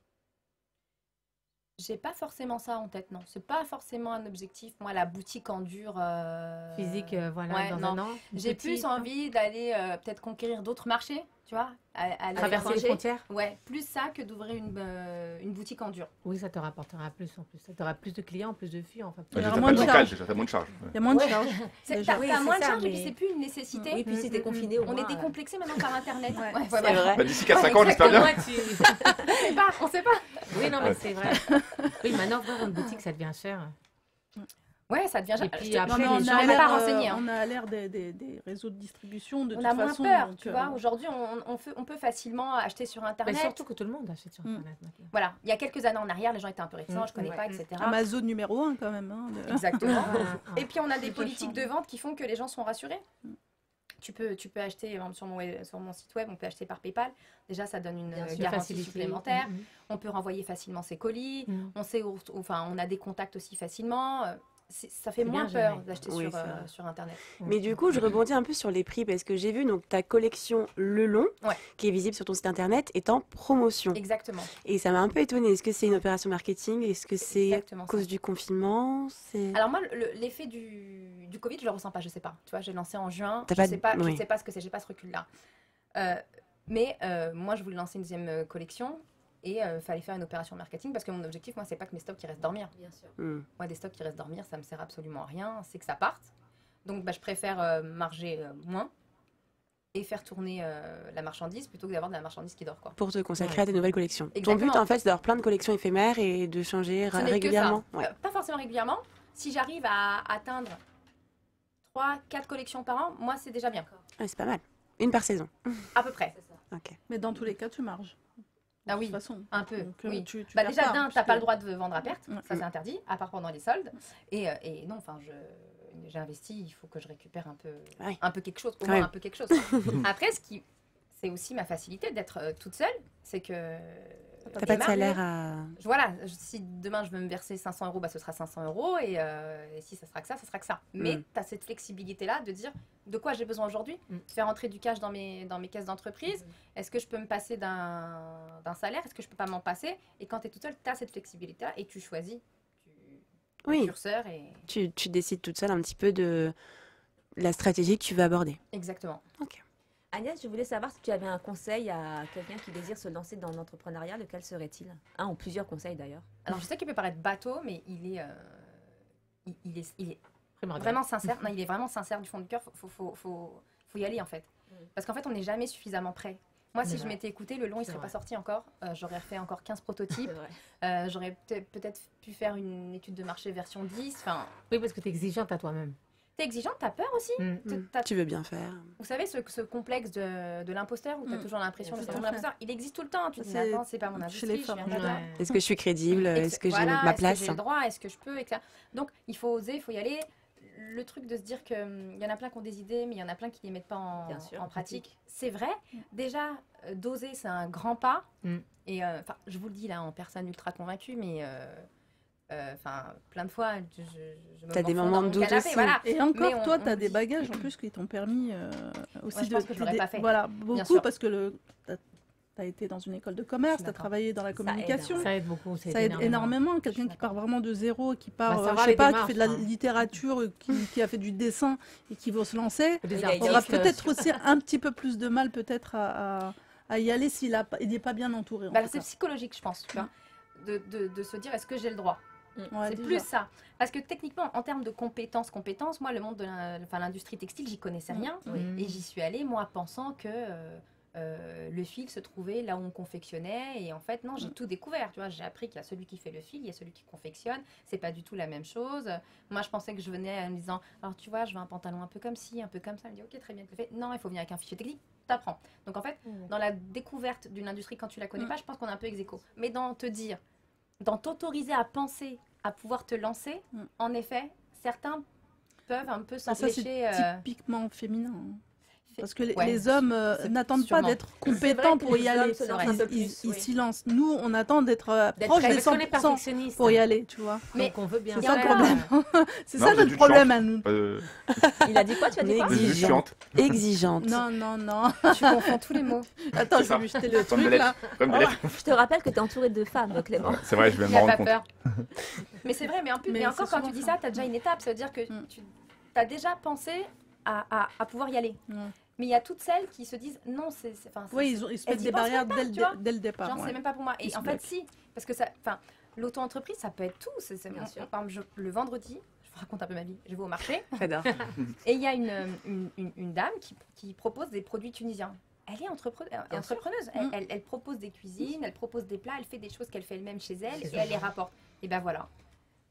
J'ai pas forcément ça en tête, non. C'est pas forcément un objectif. Moi, la boutique en dur. Physique, voilà, ouais, dans non. un an? J'ai Petite, plus envie d'aller peut-être conquérir d'autres marchés, tu vois. Aller traverser les l'étranger. frontières? Ouais, plus ça que d'ouvrir une boutique en dur. Oui, ça te rapportera plus en plus. Ça t'aura plus de clients, plus de filles. Enfin, Bah, Il y déjà, aura t'as moins pas de de local, charges. déjà, t'as moins de charges. Il y a moins de Ouais. charges. Déjà. T'as Oui, moins c'est de ça, charges et puis mais- c'est plus une nécessité. Oui, puis si t'es confiné au On moins. est décomplexé maintenant par Internet. Ouais, Ouais, c'est voilà. vrai. Bah, d'ici 4-5 ans, j'espère bien. On sait pas. Oui, non, mais Ouais. c'est vrai. Oui, maintenant, ouvrir une boutique, ça devient cher. Ouais, ça devient. Et puis je te- après, Non, mais les gens, on on n'a a pas l'air, renseigné, hein. on a l'air des réseaux de distribution de On toute a moins façon. peur, donc, tu vois. Aujourd'hui, on peut facilement acheter sur Mais Internet. surtout que tout le monde achète sur Mm. Internet maintenant. Voilà, il y a quelques années en arrière, les gens étaient un peu réticents, je connais Ouais. pas, etc. Amazon numéro 1 quand même. hein, Exactement. Voilà. Et puis on a des Ça politiques change. de vente qui font que les gens sont rassurés. Tu peux acheter, par exemple, sur mon site web, on peut acheter par PayPal. Déjà, ça donne une Bien sûr. garantie Facilité. supplémentaire. Mhm. On peut renvoyer facilement ses colis. Mhm. On sait on a des contacts aussi facilement. Ça fait C'est moins bien peur géré. d'acheter Oui, sur, c'est vrai. sur Internet. Mais du coup, je rebondis un peu sur les prix parce que j'ai vu donc ta collection Le Long, Ouais. qui est visible sur ton site internet, est en promotion. Exactement. Et ça m'a un peu étonnée. Est-ce que c'est une opération marketing? Est-ce que c'est à Exactement cause ça. du confinement? Alors moi, l'effet du Covid, je le ressens pas, je sais pas. Tu vois, j'ai lancé en juin, T'as je pas sais de- pas, je oui. sais pas ce que c'est, j'ai pas ce recul-là. Mais moi, je voulais lancer une deuxième collection et fallait faire une opération marketing parce que mon objectif, moi, c'est pas que mes stocks qui restent dormir. Bien sûr. Hmm. Moi, des stocks qui restent dormir, ça me sert absolument à rien, c'est que ça parte. Donc, je préfère marger moins et faire tourner la marchandise plutôt que d'avoir de la marchandise qui dort, quoi. Pour te consacrer Ouais. à des nouvelles collections. Ton Exactement. but, en fait, c'est d'avoir plein de collections éphémères et de changer Ce n'est que régulièrement. ça. Ouais. Pas forcément régulièrement. Si j'arrive à atteindre 3-4 collections par an, moi, c'est déjà bien. Ouais, c'est pas mal. Une par saison. À peu près. C'est ça. Ok. Mais dans tous les cas, tu marges. Ah De oui, toute façon. un peu, Donc, oui. tu Bah perds déjà, pas, d'un, parce t'as pas que- le droit de vendre à perte, Ouais. ça c'est interdit, à part pendant les soldes. Et non, enfin, j'ai investi, il faut que je récupère Ouais. un peu quelque chose, au Quand moins même. un peu quelque chose. Après, c'est aussi ma facilité d'être toute seule, c'est que T'as j'ai pas de marre salaire à. Voilà, si demain je veux me verser 500 euros, bah, ce sera 500 euros. Et si ça sera que ça, ça sera que ça. Mais Mm. tu as cette flexibilité-là de dire de quoi j'ai besoin aujourd'hui, Mm. faire entrer du cash dans mes caisses d'entreprise. Est-ce que je peux me passer d'un salaire? Est-ce que je peux pas m'en passer? Et quand tu es toute seule, tu as cette flexibilité-là et tu choisis le Oui. curseur. Et... Tu décides toute seule un petit peu de la stratégie que tu veux aborder. Exactement. Agnès, je voulais savoir si tu avais un conseil à quelqu'un qui désire se lancer dans l'entrepreneuriat, lequel serait-il? Un ou plusieurs conseils d'ailleurs. Alors je sais qu'il peut paraître bateau, mais il est Primordial. vraiment sincère. Non, il est vraiment sincère du fond du cœur. Faut y aller en fait. Parce qu'en fait, on n'est jamais suffisamment prêt. Moi, si C'est je vrai. m'étais écouté, le long, il C'est serait vrai. pas sorti encore. J'aurais refait encore 15 prototypes. C'est vrai. J'aurais peut-être pu faire une étude de marché version 10. Enfin, Oui, parce que tu es exigeante à toi-même. t'es exigeante, t'as peur aussi. Mm. Tu veux bien faire. Vous savez, ce complexe de l'imposteur où t'as toujours l'impression de Bien syndrome sûr. de l'imposteur, il existe tout le temps. Tu te dis, C'est mais attends, c'est pas mon chez industrie, les je femmes, viens de là. Ouais. Est-ce que je suis crédible? Est-ce que j'ai Voilà, ma est-ce que place? j'ai le droit? Est-ce que je peux, etc. Donc, il faut oser, il faut y aller. Le truc de se dire qu'il y en a plein qui ont des idées, mais il y en a plein qui ne les mettent pas Bien sûr, en en pratique. C'est vrai. Déjà, d'oser, c'est un grand pas. Mm. Et enfin, je vous le dis là en personne ultra convaincue, mais enfin, plein de fois, je me T'as des morfonds moments dans de mon doute canapé, aussi. voilà. Et encore, Mais toi, on tu as dit- des bagages en plus qui t'ont permis aussi Ouais, je pense que je l'aurais t'aider. pas fait. Voilà, Bien beaucoup sûr. parce que tu as été dans une école de commerce, tu as d'accord. travaillé dans la aide, communication. Ça aide beaucoup. Ça aide énormément. Quelqu'un qui d'accord. part vraiment de zéro, qui part, Bah, je savoir sais les pas, qui démarches, fait de la hein. littérature, qui a fait du dessin et qui veut se lancer, Des Il y a- aura artistes, peut-être aussi un petit peu plus de mal peut-être à y aller s'il n'est pas bien entouré. en Bah, tout c'est cas. psychologique, je pense, tu vois, de se dire est-ce que j'ai le droit. Ouais, C'est déjà. plus ça. Parce que techniquement, en termes de compétences, moi, le monde de l'industrie textile, j'y connaissais rien. Mm. Et j'y suis allée, moi, pensant que le fil se trouvait là où on confectionnait. Et en fait, non, j'ai tout découvert. Tu vois, j'ai appris qu'il y a celui qui fait le fil, il y a celui qui confectionne. C'est pas du tout la même chose. Moi, je pensais que je venais en me disant, alors tu vois, je veux un pantalon un peu comme ci, un peu comme ça. Elle me dit, ok, très bien, tu le fais. Non, il faut venir avec un fichier technique. T'apprends. Donc en fait, dans la découverte d'une industrie, quand tu la connais pas, je pense qu'on est un peu ex aequo. Mais dans te dire, dans t'autoriser à penser, à pouvoir te lancer, en effet, certains peuvent un peu Ah, ça, s'empêcher. c'est typiquement féminin. Parce que Ouais, les hommes n'attendent pas sûrement. d'être C'est vrai compétents que pour les y hommes aller. se lancent un peu Ils plus, oui. s'y lancent. Nous, on attend d'être D'être proche prêts. des Parce qu'on est 100% perfectionniste. pour y aller, tu vois. Mais Donc on veut bien C'est ça le faire. problème. C'est Non, ça vous êtes notre juste problème chiante. à nous. Il a dit quoi? Tu as dit quoi? Vous êtes juste chiante. Exigeante. Non, non, non. Tu confonds tous les mots. Attends, C'est je ça. vais lui jeter le Comme des truc lettres. là. Comme des lettres. Je te rappelle que tu es entouré de femmes, Clément. C'est vrai, je vais Il me n'y a rendre pas compte. peur. Mais c'est vrai, mais Mais encore c'est quand tu souvent dis ça. ça, tu as déjà une étape. Ça veut dire que Mm. tu as déjà pensé à pouvoir y aller. Mm. Mais il y a toutes celles qui se disent non, Oui, ils se elles mettent y des pensent barrières même pas, tu vois. dès le départ. genre, ouais. c'est même pas pour moi. Ils Et se en fait, bloquent. si. Parce que l'auto-entreprise, ça peut être tout. Bien sûr. Par exemple, le vendredi, je vous raconte un peu ma vie, je vais au marché. J'adore. Et il y a une dame qui propose des produits tunisiens. Elle est entrepreneuse. Mm. Elle propose des cuisines, elle propose des plats, elle fait des choses qu'elle fait elle-même chez elle et elle les rapporte. Et ben voilà.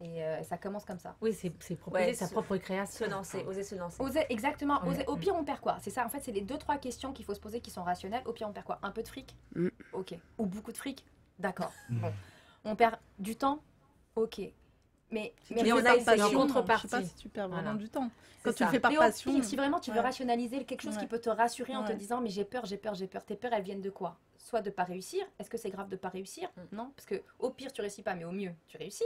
Et ça commence comme ça. Oui, c'est proposer Ouais, sa propre création. Se lancer, oser se lancer. Exactement. Ouais. Au pire, on perd quoi? C'est ça. En fait, c'est les 2-3 questions qu'il faut se poser qui sont rationnelles. Au pire, on perd quoi? Un peu de fric? Mm. Ok. Ou beaucoup de fric? D'accord. Bon. On perd du temps? Ok. Mais Mais on a par essayé. passion, En contrepartie. Je sais pas si tu perds vraiment Voilà. du temps. C'est Quand tu le ça. fais par Mais passion. si vraiment tu veux Ouais. rationaliser quelque chose qui Ouais. peut te rassurer en te Ouais. disant mais j'ai peur. Tes peurs, elles viennent de quoi? Soit de pas réussir. Est-ce que c'est grave de pas réussir? Non, parce que au pire tu réussis pas, mais au mieux tu réussis.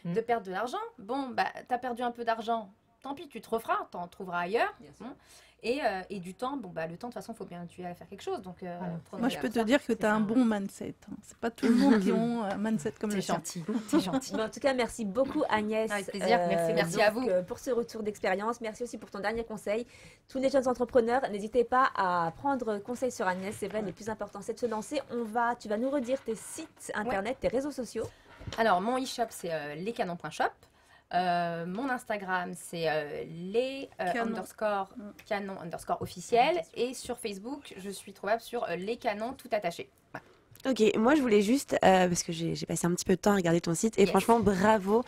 Mm. De perdre de l'argent. Bon, bah t'as perdu un peu d'argent. Tant pis, tu te referas, t'en trouveras ailleurs. Bien sûr. Bon. Et du temps, bon bah le temps de toute façon faut bien tu à faire quelque chose. Donc Voilà. prenons Moi, je garde peux à te ça. dire que c'est tu as ça, un ouais. bon mindset. Hein. C'est pas tout le monde qui ont un mindset comme le T'es tien. gentil, t'es gentil. Mais en tout cas, merci beaucoup Agnès. Avec plaisir. Merci à vous. Pour ce retour d'expérience. Merci aussi pour ton dernier conseil. Tous les jeunes entrepreneurs, n'hésitez pas à prendre conseil sur Agnès. C'est vrai, le plus important, c'est de se lancer. Tu vas nous redire tes sites internet, tes réseaux sociaux. Alors mon e-shop c'est lescanons.shop. Mon Instagram c'est les_canon_officiel et sur Facebook je suis trouvable sur les canons tout attaché. Voilà. Ok, moi je voulais juste, parce que j'ai passé un petit peu de temps à regarder ton site, et Yes. franchement bravo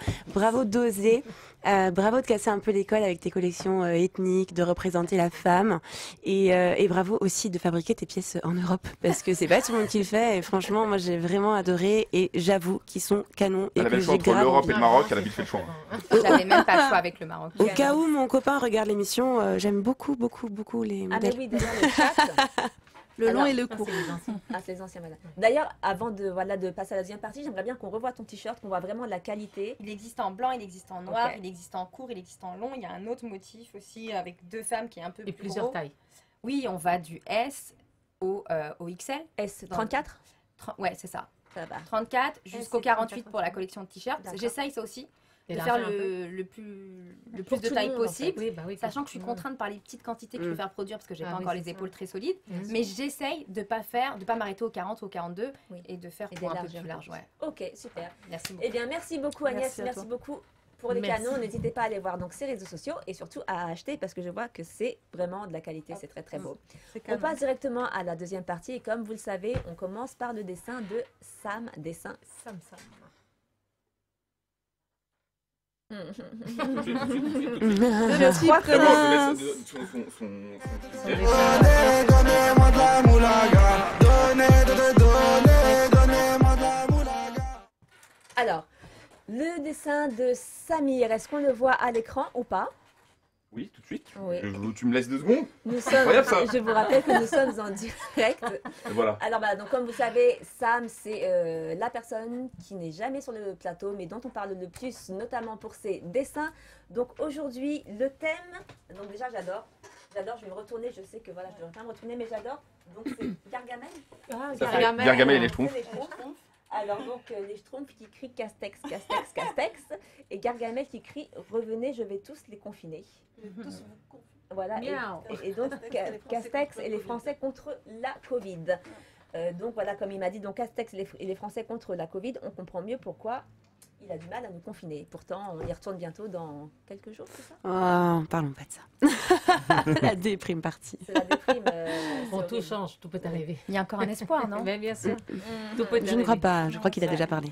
d'oser, bravo de casser un peu l'école avec tes collections ethniques, de représenter la femme, et bravo aussi de fabriquer tes pièces en Europe, parce que c'est pas tout le monde qui le fait, et franchement moi j'ai vraiment adoré, et j'avoue qu'ils sont canons, et Elle avait que le choix j'ai entre grave l'Europe envie. et le Maroc, elle a vite fait le choix. J'avais même pas le choix avec le Maroc. Au cas où mon copain regarde l'émission, j'aime beaucoup les Ah mais modèles. oui, d'ailleurs le chat. Le long Alors, et le Ça, court. c'est les anciens. Ah, c'est les anciens madame. D'ailleurs, avant de passer à la deuxième partie, j'aimerais bien qu'on revoie ton t-shirt, qu'on voit vraiment de la qualité. Il existe en blanc, il existe en noir, Ok. il existe en court, il existe en long. Il y a un autre motif aussi avec 2 femmes qui est un peu Et plus plusieurs gros. tailles. Oui, on va du S au XL. S34. Ouais, c'est ça. Ça va. 34 jusqu'au c'est 48 34, pour la collection de t-shirts. D'accord. J'essaye ça aussi, Et de la faire largeur un peu. le plus Pour de tout le taille monde, en possible. Oui, bah oui. Sachant que je suis tout le monde. contrainte par les petites quantités que je peux faire produire parce que j'ai Ah pas oui, encore c'est les ça. épaules très solides. Bien sûr. Mais j'essaye de pas m'arrêter au 40 ou au 42 Oui. et de faire Et pour un peu d'élargir plus un large. peu. Ouais. Ok, super. Merci beaucoup. Eh bien, merci beaucoup Agnès, Merci à merci toi. beaucoup pour les Merci. canons. N'hésitez pas à aller voir donc ces réseaux sociaux et surtout à acheter parce que je vois que c'est vraiment de la qualité, c'est très très beau. C'est On canon. passe directement à la deuxième partie et comme vous le savez, on commence par le dessin de Sam Dessin. Ça me semble. Le petit crois que Vraiment, prince. je laisse son Donnez-moi de la moulaga. Donnez-moi de la moulaga. Alors, le dessin de Samir, est-ce qu'on le voit à l'écran ou pas? Oui, tout de suite. Oui. Tu me laisses 2 secondes. Nous sommes, incroyable, ça. je vous rappelle que nous sommes en direct. Et voilà. Alors voilà, donc comme vous savez, Sam, c'est la personne qui n'est jamais sur le plateau, mais dont on parle le plus, notamment pour ses dessins. Donc aujourd'hui, le thème, donc déjà j'adore, je vais me retourner, je sais que voilà, je devrais pas me retourner, mais j'adore. Donc c'est Gargamel. Ah, Ça fait Gargamel et les Schtroumpfs. Les Schtroumpfs. Alors donc les Schtroumpfs qui crient Castex, Castex, Castex, et Gargamel qui crie revenez, je vais tous les confiner. Voilà. Miaou. Et donc Castex et les Français contre la Covid. Donc voilà, comme il m'a dit, donc Castex et les Français contre la Covid, on comprend mieux pourquoi il a du mal à nous confiner. Pourtant, on y retourne bientôt dans quelques jours, c'est ça? Oh, parlons pas de ça. La déprime partie. C'est la déprime. Bon, c'est tout horrible. change, tout peut arriver. Il y a encore un espoir, non? Mais bien sûr. Mm. Tout peut Je ne crois pas, je crois qu'il a déjà parlé.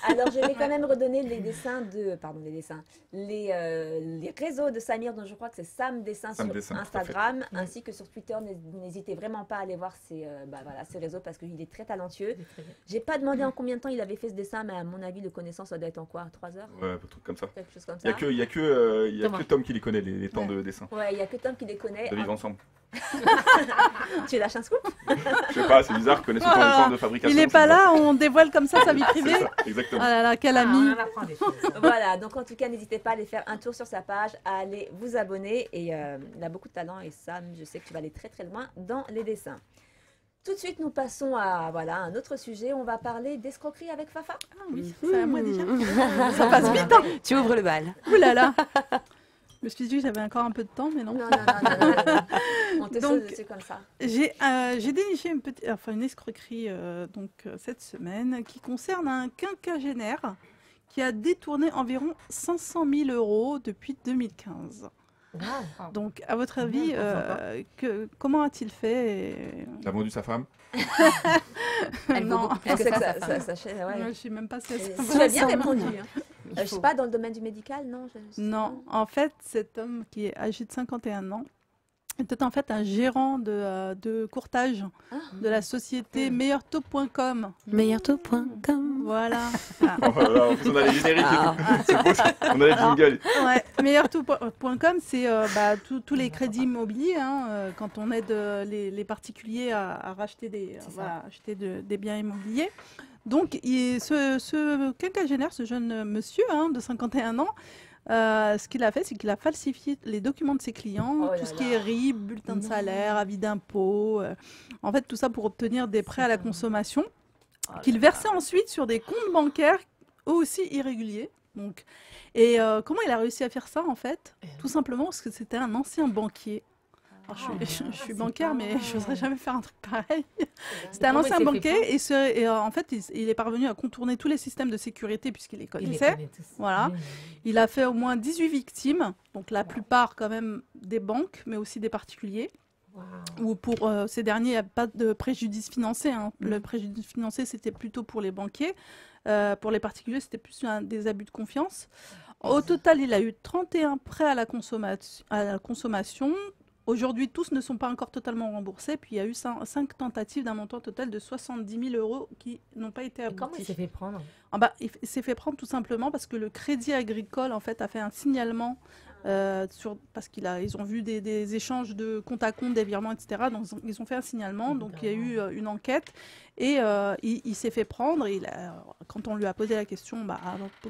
Alors, je vais quand même redonner les dessins les réseaux de Samir, dont je crois que c'est Sam Dessin Sam sur Dessin, tout à fait. Instagram, ainsi que sur Twitter. N'hésitez vraiment pas à aller voir ses réseaux parce qu'il est très talentueux. J'ai pas demandé en combien de temps il avait fait ce dessin, mais à mon avis, de connaissance, ça doit être en quoi? 3 heures? Ouais, un truc comme ça. Quelque chose comme Il ça. n'y a que Thomas. Tom qui les connaît, les temps de dessin. Ouais, Ouais, il n'y a que Tom qui les connaît. De vivre ensemble. Tu lâches un scoop? Je sais pas, c'est bizarre, connaître autant de temps de fabrication. Il est c'est pas bizarre. là, on dévoile comme ça sa vie privée. C'est ça, exactement. Ah là là, quel Ah, ami. on en apprend des choses. Voilà, donc en tout cas, n'hésitez pas à aller faire un tour sur sa page, à aller vous abonner. Et il a beaucoup de talent et Sam, je sais que tu vas aller très très loin dans les dessins. Tout de suite, nous passons à un autre sujet. On va parler d'escroquerie avec Fafa. Ah oui, c'est à moi déjà. Ça passe vite, hein. Tu ouvres le bal. Ouh là là. Je me suis dit que j'avais encore un peu de temps, mais non. Non. On te Donc, saute dessus comme ça. J'ai déniché une escroquerie cette semaine qui concerne un quinquagénaire qui a détourné environ 500 000 € depuis 2015. Wow. Donc, à votre avis, sympa. comment a-t-il fait Il a vendu sa femme. Elle vaut Non, beaucoup plus Est-ce que que ça, sa femme. ouais. je sais même pas si elle Et s'en Tu as bien 500 000. répondu. Hein. Il Je sais faut. pas, dans le domaine du médical, non Non, en fait, cet homme qui est âgé de 51 ans était en fait un gérant de courtage de la société meilleurtaux.com. Meilleurtaux.com. Voilà. Oh là là, en plus, on a les génériques et Ah. tout. C'est beau, ça. On a les jingles. Ouais, meilleurtaux.com, c'est tous les crédits immobiliers, hein, quand on aide les particuliers à racheter acheter des biens immobiliers. Donc, ce quinquagénaire, ce jeune monsieur de 51 ans, ce qu'il a fait, c'est qu'il a falsifié les documents de ses clients, Oh là tout ce qui là. est RIB, bulletin de salaire, avis d'impôt, en fait tout ça pour obtenir des prêts à la consommation, qu'il versait ensuite sur des comptes bancaires eux aussi irréguliers. Donc, et comment il a réussi à faire ça en fait? Tout simplement parce que c'était un ancien banquier. Alors, je suis bancaire, mais je n'oserais jamais faire un truc pareil. C'était un Comment il ancien s'est fait banquier et en fait, il est parvenu à contourner tous les systèmes de sécurité puisqu'il les Il les connaissait. connaît tous. Voilà. Oui. Il a fait au moins 18 victimes, donc la plupart quand même des banques, mais aussi des particuliers. Wow. Ou pour ces derniers, il n'y a pas de préjudice financier. Hein. Le préjudice financier, c'était plutôt pour les banquiers. Pour les particuliers, c'était plus des abus de confiance. Au total, il a eu 31 prêts à la consommation. Aujourd'hui, tous ne sont pas encore totalement remboursés. Puis, il y a eu 5 tentatives d'un montant total de 70 000 € qui n'ont pas été Et comment il abouties. s'est fait prendre? Il s'est fait prendre tout simplement parce que le Crédit Agricole en fait a fait un signalement parce ils ont vu des échanges de compte à compte, des virements, etc. Donc ils ont fait un signalement. Donc il y a eu une enquête et il s'est fait prendre. Et quand on lui a posé la question,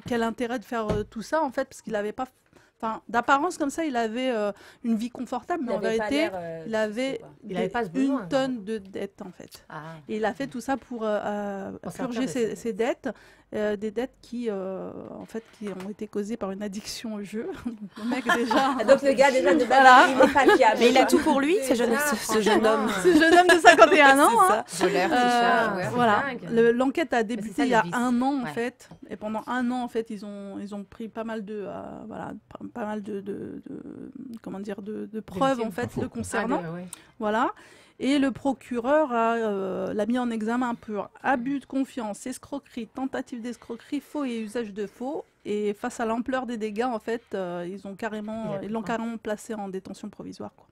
quel intérêt de faire tout ça en fait, parce qu'il n'avait pas. Enfin, d'apparence comme ça, il avait une vie confortable, mais en vérité, il avait pas ce besoin, une tonne de dettes en fait. Ah. Et il a fait tout ça pour sortir purger de ses dettes, des dettes qui ont été causées par une addiction au jeu. Donc, le mec déjà. Donc le gars déjà de Voilà. base, il n'est pas fiable. Mais il a tout pour lui, ce jeune homme. Ce jeune homme de 51 ans. hein. Voleur, tricheur, ouais. Voilà. dingue. L'enquête a c'est débuté ça, il y le a vice. 1 an en Ouais. fait, et pendant 1 an en fait ils ont pris pas mal de pas mal de preuves en fait le concernant. Ah, ouais. Voilà. Et le procureur l'a mis en examen pour abus de confiance, escroquerie, tentative d'escroquerie, faux et usage de faux. Et face à l'ampleur des dégâts, en fait, ils l'ont carrément placé en détention provisoire. Quoi.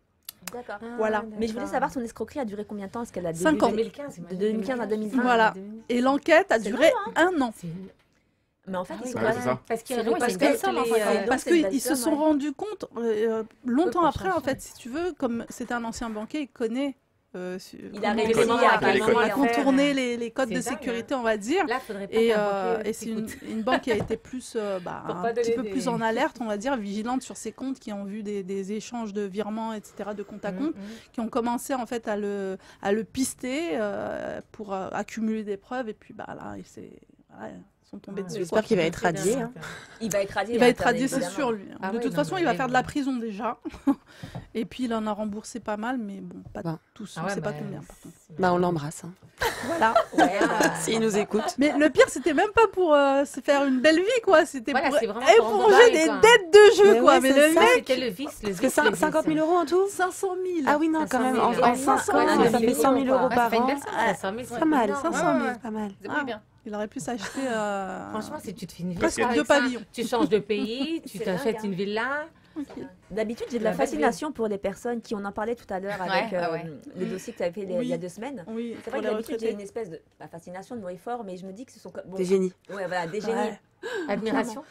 D'accord. Voilà. Mais je voulais savoir, son escroquerie a duré combien de temps? Est-ce qu'elle a 5 ans. 2015, De 2015 à 2020. Voilà. Et l'enquête a C'est duré long, 1 an. C'est une- Mais en fait, Ah ils oui, sont ouais, quand c'est même- ça. Parce qu'il C'est long, parce c'est que une belle somme, les, enfin, donc Parce c'est une belle qu'ils se somme, sont ouais. rendus compte longtemps pour après, en chercher. fait, si tu veux, comme c'était un ancien banquier, il connaît. Il a révélé révélé à quel code. à contourner les codes C'est de dingue, sécurité, on va dire. Là, faudrait pas Et, qu'un banquier et c'est t'écoute. une banque qui a été plus, pas un petit peu donner plus des- en alerte, on va dire, vigilante sur ses comptes, qui ont vu des échanges de virements, etc., de compte à compte, qui ont commencé en fait à le pister pour accumuler des preuves. Et puis là, ils sont tombés dessus. J'espère qu'il va être radié, hein. Il va être radié. Il va être Internet, radié, c'est évidemment. sûr, lui. Ah De ouais, toute non, façon, mais il va là, faire de la prison déjà. Et puis, il en a remboursé pas mal, mais bon, pas Bon. tous. Ah On ouais, sait pas bah, combien, par contre. Bah, on l'embrasse. Hein. Voilà. Ouais, bah, S'il nous écoute. Mais le pire, c'était même pas pour se faire une belle vie, quoi. C'était Voilà, pour c'est vraiment pour éponger rembourser, des quoi. dettes de jeu, Mais quoi. ouais, Mais c'est le ça. mec, C'était le vice, le Parce que vice, le 50 vice. 000 € en tout 500 000. Ah oui, non, 500 quand même. 000 En €. 5 ans, Ouais, ça fait 100 000 € Ouais, par ça fait une an. belle somme. Ah, 500 000, c'est pas mal, énorme. 500 000, Ouais, ouais. pas mal. C'est pas bien. Il aurait pu s'acheter Franchement, si tu te fais une villa presque avec 2 ça, pavillons. tu changes de pays, tu C'est t'achètes dingue, une villa. D'habitude, j'ai de La la belle fascination pour les personnes qui, on en parlait tout à l'heure avec ouais. le dossier que tu avais fait il y a 2 semaines. Oui, C'est pour vrai que les d'habitude, j'ai retraités. une espèce de fascination de bruit fort, mais je me dis que ce sont bon, Des génies. ouais, voilà, des génies. Ouais. Admiration.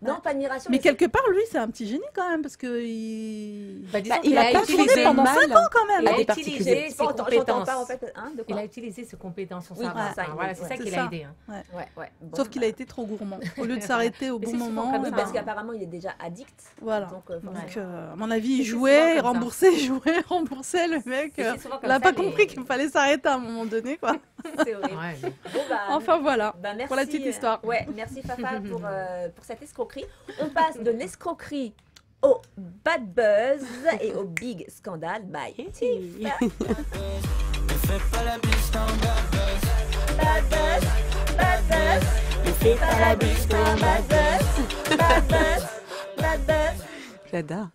Non, pas admiration. Mais c'est- quelque part, lui, c'est un petit génie quand même, parce que il... Disons il qu'il a pas utilisé tourné pendant mal. 5 ans quand même. Il a des utilisé particuliers. ses J'entends compétences. pas en fait. Hein, de Il quoi a utilisé ses compétences, son Oui, savoir. ça, Voilà, c'est ouais. ça C'est qui ça. l'a aidé. Hein. Ouais. Bon, Sauf qu'il a été trop gourmand. Au lieu de s'arrêter au Mais bon c'est souvent moment. comme Oui, ça, parce hein. qu'apparemment, il est déjà addict. Voilà. Donc, Donc, forcément. à mon avis, il Mais c'est jouait, souvent il comme ça. remboursait, il jouait, remboursait. Le mec, Mais c'est souvent il comme n'a ça, pas les- compris qu'il fallait s'arrêter à un moment donné, quoi. C'est horrible. Ouais, mais- Bon, bah, Enfin, voilà. bah, merci, Pour la petite histoire. Ouais, merci Fafa pour cette escroquerie. On passe de l'escroquerie au bad buzz et au big scandale. Bye. Bad buzz, bad buzz. Ne fais pas la biche dans bad buzz, bad buzz, bad buzz. J'adore.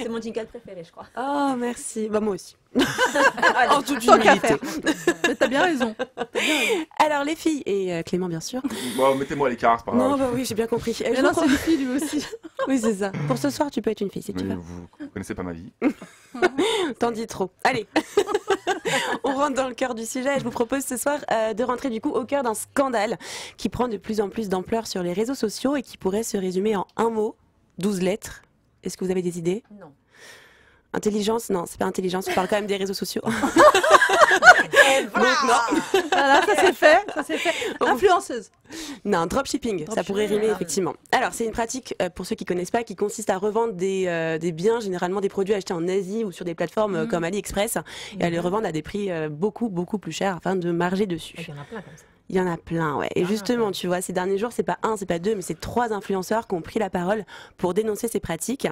C'est mon jingle préféré, je crois. Oh, merci. Bah, moi aussi. Allez. En toute Tant qu'à humilité. faire. Mais t'as bien raison. Alors, les filles, et Clément, bien sûr. Bon, mettez-moi à l'écart, c'est pas Non, grave. bah oui, j'ai bien compris. Mais Je non, vous c'est une fille, lui aussi. Oui, c'est ça. Pour ce soir, tu peux être une fille si tu Mais veux. vous connaissez pas ma vie. T'en dis trop. Allez, on rentre dans le cœur du sujet. Je vous propose ce soir de rentrer du coup au cœur d'un scandale qui prend de plus en plus d'ampleur sur les réseaux sociaux et qui pourrait se résumer en un mot, 12 lettres. Est-ce que vous avez des idées? Non. Intelligence? Non, c'est pas intelligence. On parle quand même des réseaux sociaux. Voilà, ça c'est fait. Ça c'est fait. Influenceuse. Non, dropshipping, ça pourrait rimer effectivement. Alors, c'est une pratique, pour ceux qui connaissent pas, qui consiste à revendre des biens, généralement des produits achetés en Asie ou sur des plateformes comme AliExpress, et à les revendre à des prix beaucoup plus chers afin de marger dessus. Il y en a plein comme ça. Il y en a plein, ouais. Et justement, tu vois, ces derniers jours, c'est pas un, c'est pas deux, mais c'est 3 influenceurs qui ont pris la parole pour dénoncer ces pratiques.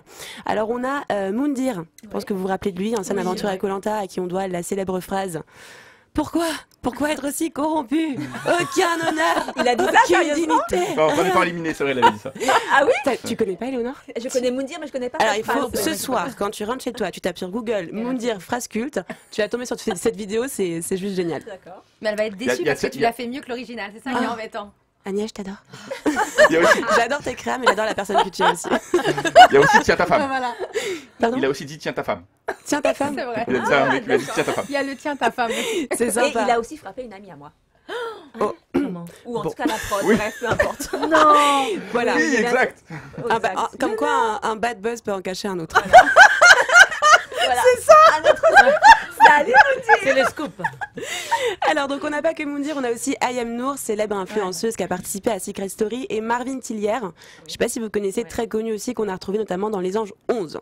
Alors, on a Moundir, je pense que vous vous rappelez de lui, ancienne aventure à Koh-Lanta, à qui on doit la célèbre phrase « Pourquoi être aussi corrompu? Aucun honneur, Il a dit ça, aucune sérieusement dignité !» Non, on n'est pas éliminé, c'est vrai, il avait dit ça. Ah oui? Tu connais pas, Éléonore? Je connais Moundir, mais je connais pas. Alors, cette il faut, phrase. ce soir, quand tu rentres chez toi, tu tapes sur Google Moundir phrase culte, tu vas tomber sur cette vidéo, c'est juste génial. D'accord. Mais elle va être Y a- déçue y a- parce que tu y a- l'as fait mieux que l'original. C'est ça qui est embêtant. Agnès, je t'adore. Il y a aussi, J'adore tes crèmes et j'adore la personne que tu es aussi. il y a aussi tiens ta femme. Voilà. Pardon? Il a aussi dit tiens ta femme. Tiens ta femme. C'est vrai. Il a dit ça à un mec, il a dit tiens ta femme. Il y a le tien, ta femme. C'est Et sympa. il a aussi frappé une amie à moi. Comment? Ou en Bon. tout cas la prod, Oui. bref, peu importe. Voilà. Oui, exact. Comme quoi, un bad buzz peut en cacher un autre. Voilà. C'est ça. Un autre Salut C'est le scoop. Alors, donc, on n'a pas que Moundir, on a aussi Ayam Nour, célèbre influenceuse qui a participé à Secret Story, et Marvin Tillier, je sais pas si vous connaissez, très connu aussi, qu'on a retrouvé notamment dans Les Anges 11.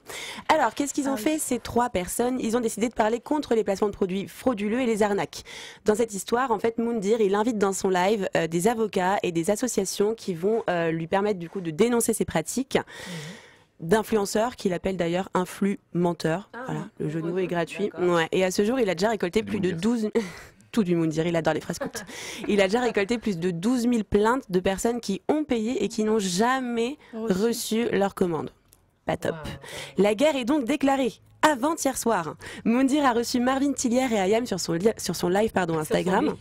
Alors, qu'est-ce qu'ils ont fait, ces 3 personnes? Ils ont décidé de parler contre les placements de produits frauduleux et les arnaques. Dans cette histoire, en fait, Moundir, il invite dans son live des avocats et des associations qui vont lui permettre, du coup, de dénoncer ces pratiques. D'influenceurs qu'il appelle d'ailleurs influx menteurs. Ah, Voilà, le jeu de ouais, mots est gratuit. d'accord. Ouais. Et à ce jour, il a déjà récolté Du plus de Moundir. 12 tout du Moundir, il adore les phrases courtes. Il a déjà récolté plus de 12 000 plaintes de personnes qui ont payé et qui n'ont jamais reçu leur commande. Pas top. La guerre est donc déclarée. Avant-hier soir, Moundir a reçu Marvin Tillier et Ayam sur son live Instagram.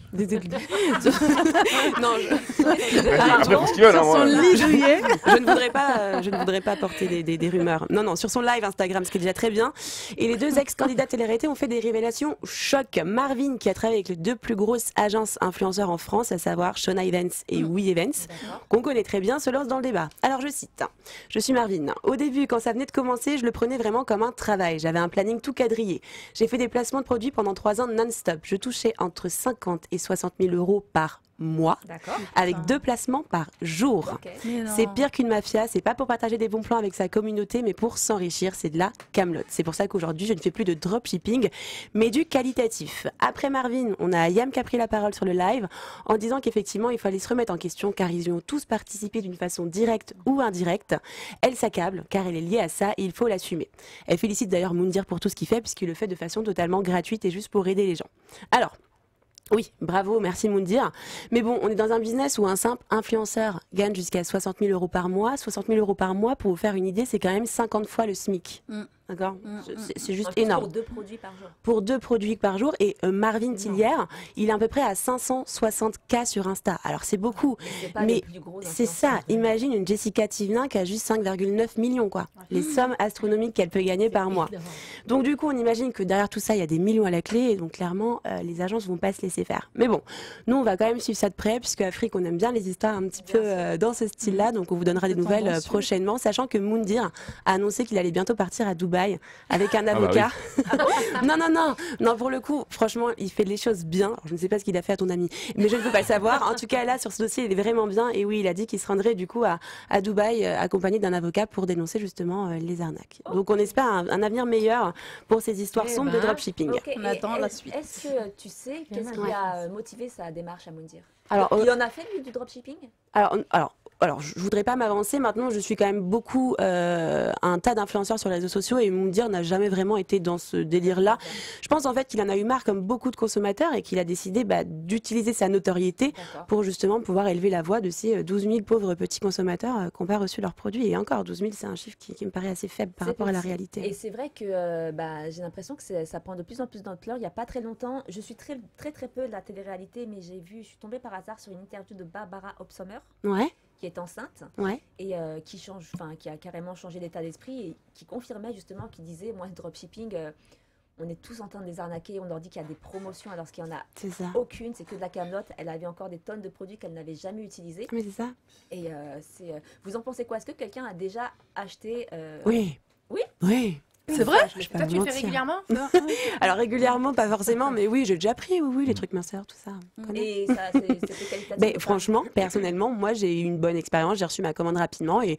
Non, Après, pour ce qu'ils veulent, hein, Sur son moi. lit douillet. je ne voudrais pas porter des rumeurs. Non, sur son live Instagram, ce qui est déjà très bien. Et les 2 ex-candidats télé-réalités ont fait des révélations choc. Marvin, qui a travaillé avec les 2 plus grosses agences influenceurs en France, à savoir Shona Events et Oui Events, qu'on connaît très bien, se lance dans le débat. Alors je cite, je suis Marvin. Au début, quand ça venait de commencer, je le prenais vraiment comme un travail. J'avais un planning tout quadrillé. J'ai fait des placements de produits pendant 3 ans non-stop. Je touchais entre 50 et 60 000 euros par mois, D'accord. avec 2 placements par jour. Ok. C'est pire qu'une mafia, c'est pas pour partager des bons plans avec sa communauté, mais pour s'enrichir, c'est de la camelote. C'est pour ça qu'aujourd'hui, je ne fais plus de dropshipping, mais du qualitatif. Après Marvin, on a Ayam qui a pris la parole sur le live en disant qu'effectivement, il fallait se remettre en question car ils y ont tous participé d'une façon directe ou indirecte. Elle s'accable car elle est liée à ça et il faut l'assumer. Elle félicite d'ailleurs Moundir pour tout ce qu'il fait puisqu'il le fait de façon totalement gratuite et juste pour aider les gens. Alors, oui, bravo, merci Moundir. Mais bon, on est dans un business où un simple influenceur gagne jusqu'à 60 000 euros par mois. 60 000 euros par mois, pour vous faire une idée, c'est quand même 50 fois le SMIC. D'accord. C'est juste En plus, énorme. Pour 2 produits par jour. Pour 2 produits par jour. Et Marvin Tillière, il est à peu près à 560 K sur Insta. Alors c'est beaucoup. C'est pas Mais les plus gros c'est influenceurs. ça. Imagine une Jessica Thivenin qui a juste 5,9 millions, quoi. Les sommes astronomiques qu'elle peut gagner par mois. Donc du coup, on imagine que derrière tout ça, il y a des millions à la clé. Et donc clairement, les agences vont pas se laisser faire. Mais bon, nous, on va quand même suivre ça de près, puisque Afrique, on aime bien les histoires un petit peu dans ce style-là. Donc on vous donnera des nouvelles prochainement, sachant que Moundir a annoncé qu'il allait bientôt partir à Dubaï avec un avocat. Non, pour le coup, franchement, il fait les choses bien. Alors, je ne sais pas ce qu'il a fait à ton ami, mais je ne peux pas le savoir. En tout cas, là, sur ce dossier, il est vraiment bien. Et oui, il a dit qu'il se rendrait du coup à Dubaï, accompagné d'un avocat pour dénoncer justement les arnaques. Donc on espère un avenir meilleur pour ces histoires sombres de dropshipping. Ok, On et attend la suite. Est-ce que tu sais qu'est-ce qui a motivé sa démarche à Moundir? Alors, Il en a fait, lui, du dropshipping? Alors, je voudrais pas m'avancer. Maintenant, je suis quand même beaucoup un tas d'influenceurs sur les réseaux sociaux et Moundir n'a jamais vraiment été dans ce délire-là. Je pense en fait qu'il en a eu marre, comme beaucoup de consommateurs, et qu'il a décidé d'utiliser sa notoriété pour justement pouvoir élever la voix de ces 12 000 pauvres petits consommateurs qui n'ont pas reçu leurs produits. Et encore, 12 000, c'est un chiffre qui me paraît assez faible par rapport à la réalité. Et c'est vrai que j'ai l'impression que ça prend de plus en plus d'ampleur. Il n'y a pas très longtemps, je suis très peu de la télé-réalité, mais je suis tombée par hasard sur une interview de Barbara Hobsommer, Ouais, qui est enceinte ouais. et qui a carrément changé d'état d'esprit et qui confirmait justement, qui disait, moi, le dropshipping, on est tous en train de les arnaquer, on leur dit qu'il y a des promotions alors qu'il n'y en a C'est ça. aucune, c'est que de la camelote. Elle avait encore des tonnes de produits qu'elle n'avait jamais utilisés. Mais c'est ça. Et vous en pensez quoi? Est-ce que quelqu'un a déjà acheté Oui. Oui. Oui. C'est vrai? Je vais pas Toi, vous tu le fais mentir. régulièrement? Alors régulièrement, pas forcément, mais oui, j'ai déjà pris, oui, les trucs minceurs, tout ça. on connaît. Et ça, c'était qualitatif? Ben, ou pas? franchement, personnellement, moi, j'ai eu une bonne expérience. J'ai reçu ma commande rapidement et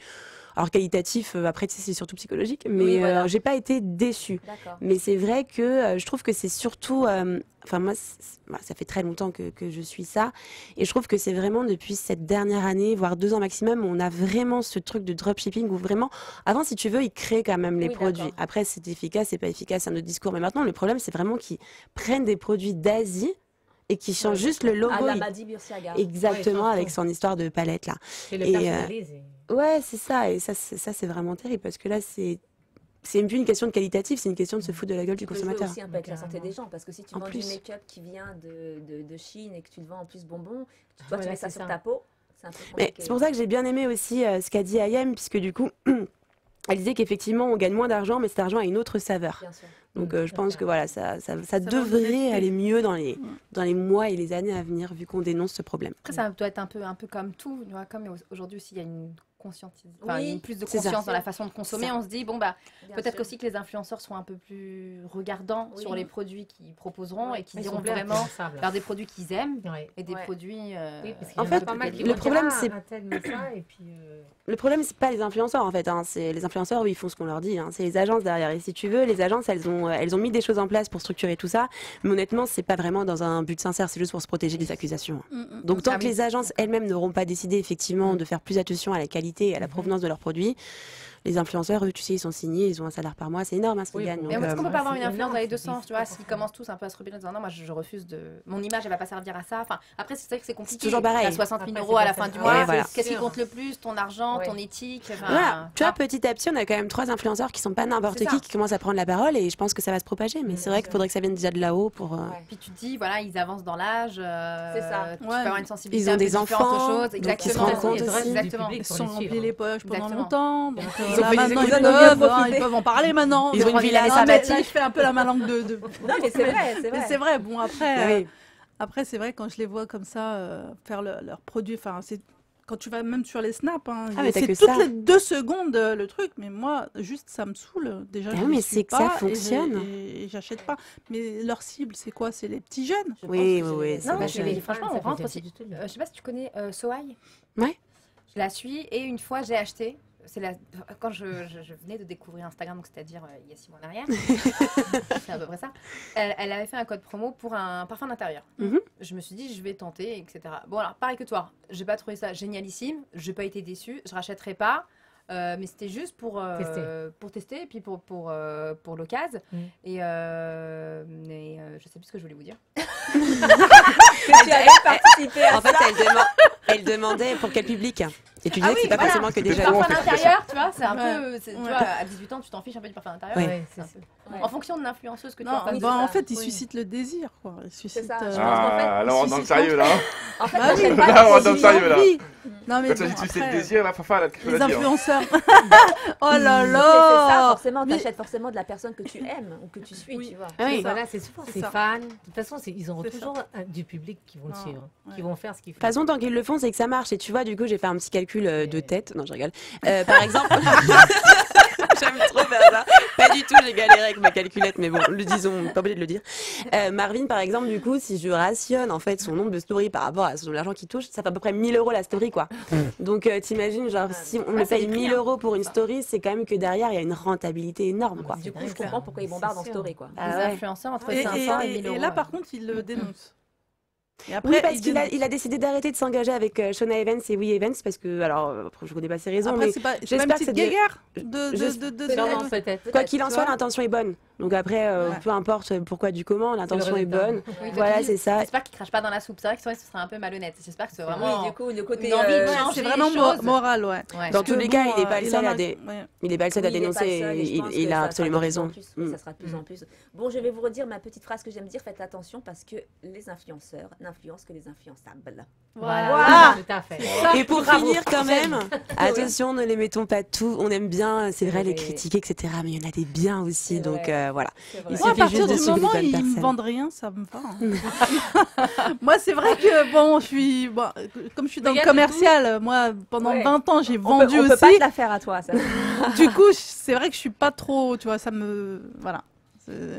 alors qualitatif, après, tu sais, c'est surtout psychologique, mais Oui, voilà. j'ai pas été déçue. D'accord. Mais c'est vrai que je trouve que c'est surtout, enfin moi, ça fait très longtemps que je suis ça, et je trouve que c'est vraiment depuis cette dernière année, voire 2 ans maximum, on a vraiment ce truc de dropshipping où vraiment, avant, si tu veux, ils créent quand même les Oui, produits. d'accord. Après, c'est efficace, c'est pas efficace, c'est un autre discours. Mais maintenant, le problème, c'est vraiment qu'ils prennent des produits d'Asie et qui changent juste le logo. À la Madi Bursiaga. Exactement, Ouais, avec tout. son histoire de palette là. Et le Et, personnalise. Ouais, c'est ça. Et ça, c'est vraiment terrible parce que là, c'est même plus une question de qualitatif, c'est une question de se foutre de la gueule du Tu peux jouer consommateur. aussi un peu avec la santé des gens, parce que si tu En vends plus. du make-up qui vient de Chine et que tu le vends en plus bonbon, toi Voilà, tu mets ça c'est sur ça. ta peau, c'est un peu Mais compliqué. c'est pour ça que j'ai bien aimé aussi ce qu'a dit Ayem, puisque du coup, elle disait qu'effectivement, on gagne moins d'argent, mais cet argent a une autre saveur. Bien sûr. Donc je c'est pense vrai. que voilà, ça va devrait redresser. aller mieux dans les mois et les années à venir, vu qu'on dénonce ce problème. Après, ça doit être un peu comme tout. Tu vois, comme aujourd'hui aussi, il y a une Oui, une plus de c'est ça. conscience dans la façon de consommer. C'est ça. On se dit, bon, Bien peut-être sûr. aussi que les influenceurs seront un peu plus regardants Oui. sur les produits qu'ils proposeront Ouais. et qu'ils Ils diront sont vraiment responsables. vers des produits qu'ils aiment Ouais. et des Ouais. produits. Oui, parce qu'il En y en a fait, pas mal qui le vont problème, dire, c'est- un tel met ça, et puis Le problème, c'est pas les influenceurs en fait. C'est les influenceurs, oui, ils font ce qu'on leur dit. C'est les agences derrière. Et si tu veux, les agences, elles ont mis des choses en place pour structurer tout ça. Mais honnêtement, c'est pas vraiment dans un but sincère. C'est juste pour se protéger des accusations. Donc tant Ah que oui. les agences elles-mêmes n'auront pas décidé effectivement de faire plus attention à la qualité et à la provenance de leurs produits, les influenceurs, eux, tu sais, ils sont signés, ils ont un salaire par mois, c'est énorme ce qu'ils Oui, gagnent. bon. Donc, Mais est-ce qu'on peut pas avoir c'est une influence énorme, dans les deux c'est sens, tu vois, difficile. s'ils commencent tous un peu à se rebeller en disant non, moi je refuse de. Mon image, elle va pas servir à ça. Enfin, après, c'est vrai que c'est compliqué. toujours pareil. T'as 60 000 Après, euros c'est à la pas fin du facile. mois. Ouais, voilà. Qu'est-ce qui Sûr. compte le plus? Ton argent, Ouais. ton éthique. Enfin, Voilà, tu vois, ah, petit à petit, on a quand même 3 influenceurs qui sont pas n'importe C'est ça. qui commencent à prendre la parole et je pense que ça va se propager. Mais c'est vrai qu'il faudrait que ça vienne déjà de là-haut pour. Ouais. Puis tu te dis, voilà, ils avancent dans l'âge. C'est ça. Tu peux Ouais. avoir une sensibilité Ils ont un peu des différente enfants, aux choses. donc ils se Exactement. rendent compte Il y a aussi. du Exactement. public Ils se pour sont les remplis suivre. les poches pendant Exactement. longtemps. Donc Ils ont là, fait des maintenant, ils économies, peuvent, bien profiter. ils peuvent en parler maintenant. Ils ont une villa Non, mais sabbatique. là, je fais un peu la malangue de... Non, mais c'est vrai, c'est Mais vrai. c'est vrai, bon, après, Ah oui. après c'est vrai, quand je les vois comme ça, faire leurs produits, enfin, c'est... Quand tu vas même sur les snaps, hein, Ah, mais t'as c'est que toutes ça. les 2 secondes le truc, mais moi, juste, ça me saoule. Déjà, Ah je oui, les mais suis c'est que ça pas et fonctionne. et j'achète pas. Mais leur cible, c'est quoi? C'est les petits jeunes. Je Oui, pense que oui, c'est oui, les- c'est Non, pas je cher. vais- franchement, on Ça fait rentre pas aussi. du tout, Je sais pas si tu connais Sohaï. Ouais. Je la suis et une fois j'ai acheté. Quand je venais de découvrir Instagram, donc c'est-à-dire il y a 6 mois en arrière, c'est à peu près ça. Elle avait fait un code promo pour un parfum d'intérieur. Mhm. Je me suis dit je vais tenter, etc. Bon alors pareil que toi, j'ai pas trouvé ça génialissime, j'ai pas été déçue, je rachèterai pas. Mais c'était juste pour tester et puis pour l'occasion. Et je sais plus ce que je voulais vous dire. Que tu avais participé à En fait, elle demandait pour quel public? Et tu disais que c'est pas voilà. forcément que des Le jeunes. parfum d'intérieur, tu vois, c'est un Ouais. peu. Tu Ouais. vois, à 18 ans, tu t'en fiches un peu du parfum d'intérieur. Ouais. Ouais, c'est ça. Ouais. En fonction de l'influenceuse que tu as Non, en face de bah, toi. en fait, il Oui. suscite le désir, quoi. Il suscite. ça, je pense. Ah, là, on rentre dans le suscite sérieux, là. En fait, Bah moi, oui. j'aime Là, pas on rentre les dans le sérieux, là. Oui. Non, mais Quand ça bon, dit tu sais après, le désir, là, Fafa, elle a quelque chose les à dire. influenceurs. Oh là Mais c'est ça, là. forcément, Mais- t'achètes forcément de la personne que tu aimes ou que tu suis, Oui. tu vois. Ah oui. Voilà, c'est souvent C'est ces ça. fans. De toute façon, ils auront C'est toujours du public qui vont le Non, suivre, qui ouais. vont faire ce qu'ils De font. toute façon, tant qu'ils le font, c'est que ça marche. Et tu vois, du coup, j'ai fait un petit calcul de tête. Non, je rigole. Par exemple, j'aime trop faire ça. Pas du tout, j'ai galéré avec ma calculette, mais bon, le disons, pas obligé de le dire. Marvin, par exemple, du coup, si je rationne en fait son nombre de stories par rapport à l'argent qu'il touche, ça fait à peu près 1000 € la story, quoi. Donc, t'imagines, genre, si on le c'est paye des prix, 1000 hein. € pour une story, c'est quand même que derrière, il y a une rentabilité énorme, quoi. Du coup, Ouais, je comprends pourquoi ils c'est bombardent en sûr. story, quoi. Ah Les ouais. influenceurs entre Et, 500 et 1000 euros. et là, par contre, il le dénonce. Et après, Oui, parce il qu'il a, dénonce. il a décidé d'arrêter de s'engager avec Shona Evans et Oui Evans, parce que, alors, après, je connais pas ses raisons, Après, mais c'est pas une j'espère que petite ça devient- guéguerre Sûrement, peut-être. quoi qu'il en Tu soit, vois l'intention est bonne. Donc après, Ouais. peu importe pourquoi du comment, l'intention est résultat. bonne. Oui, toi, Voilà, tu dis, c'est ça. J'espère qu'ils crachent pas dans la soupe. C'est vrai que ce serait un peu malhonnête. J'espère que c'est vraiment. Oui, du coup, le côté. une envie de Ouais, changer c'est les vraiment choses. moral, ouais. Ouais. Dans Parce tous que les cas, bon, il est pas le seul en à a- dé- ouais. Il est pas le seul à Oui, il est pas le dénoncer. seul, et je pense Il que a ça absolument sera de plus en raison. plus. Oui, ça sera de plus en plus. Bon, je vais vous redire ma petite phrase que j'aime dire. Faites attention parce que les influenceurs n'influencent que les influençables. Voilà, tout à fait. Et pour Bravo. finir, quand même, attention, ne les mettons pas tous. On aime bien, c'est vrai, les vrai. critiquer, etc. Mais il y en a des biens aussi. C'est Donc vrai. voilà. C'est vrai. Il Moi, à suffit partir juste de du suivre les moment où bonnes ils me personnes. vendent rien, ça me va. Hein. Moi, c'est vrai que, bon, comme je suis dans Mais il y le a de commercial, moi, pendant Ouais. 20 ans, j'ai On vendu peut pas aussi. te la faire à toi, ça. Du coup, c'est vrai que je suis pas trop, tu vois, ça me... Voilà.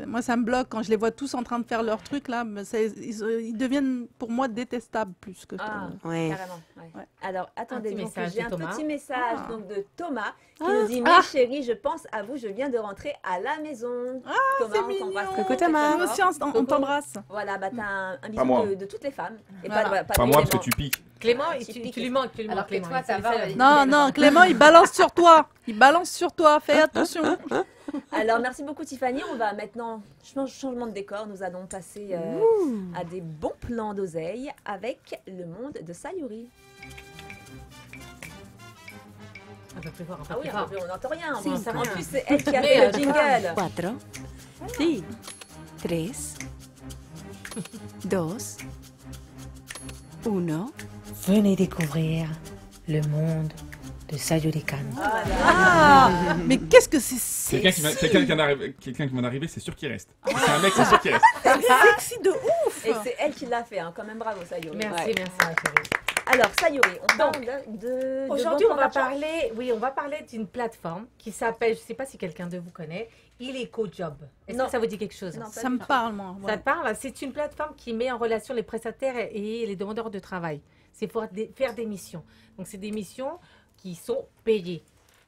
Moi, ça me bloque quand je les vois tous en train de faire leur truc, là. Mais ils deviennent, pour moi, détestables plus que... Ah, Ouais. carrément. Ouais. Ouais. Alors, attendez, petit donc, message j'ai de un Thomas. petit message Ah. donc, de Thomas qui Ah. nous dit Ah. Mes chéris, je pense à vous, je viens de rentrer à la maison. Thomas, c'est on mignon. t'embrasse. Coucou, très, très, Thomas. très Nous fort. aussi, on Coucou. t'embrasse. Voilà, bah, t'as un Pas bisou moi. de toutes les femmes. Et Voilà. pas Pas de moi, parce que Clément. tu piques. Clément, Tu tu piques. lui manques, tu lui Alors manques, que Clément. toi, il ça sait va, faire. Valérie. Non, Clément, il balance sur toi. Il balance sur toi. Fais attention. Alors, merci beaucoup, Tiffany. On va maintenant, changement de décor, nous allons passer à des bons plans d'oseille avec le monde de Sayuri. Un peu plus fort, un peu Ah oui, plus un fort. peu, on n'entend rien. Si, Bon, ça en rien. plus, c'est elle qui a Mais, fait le jingle. 4, sí, 3, 2, 1. Venez découvrir le monde de Sayuri Khan. Ah, mais qu'est-ce que c'est Quelqu'un sexy. qui vient d'arriver, c'est sûr qu'il reste. C'est un mec, c'est sûr qu'il reste. Sexy de ouf. Et c'est elle qui l'a fait, hein. Quand même bravo, Sayuri. Merci, Ouais. merci, ma chérie. Alors, Sayuri, on parle de Aujourd'hui, bons on va plans parler, on va parler d'une plateforme qui s'appelle, je ne sais pas si quelqu'un de vous connaît, IlEcoJob. Est-ce Non. que ça vous dit quelque chose? Non, pas Ça du me tout. parle, moi. Ça Ouais. te parle? C'est une plateforme qui met en relation les prestataires et les demandeurs de travail. C'est pour faire des missions. Donc, c'est des missions qui sont payées.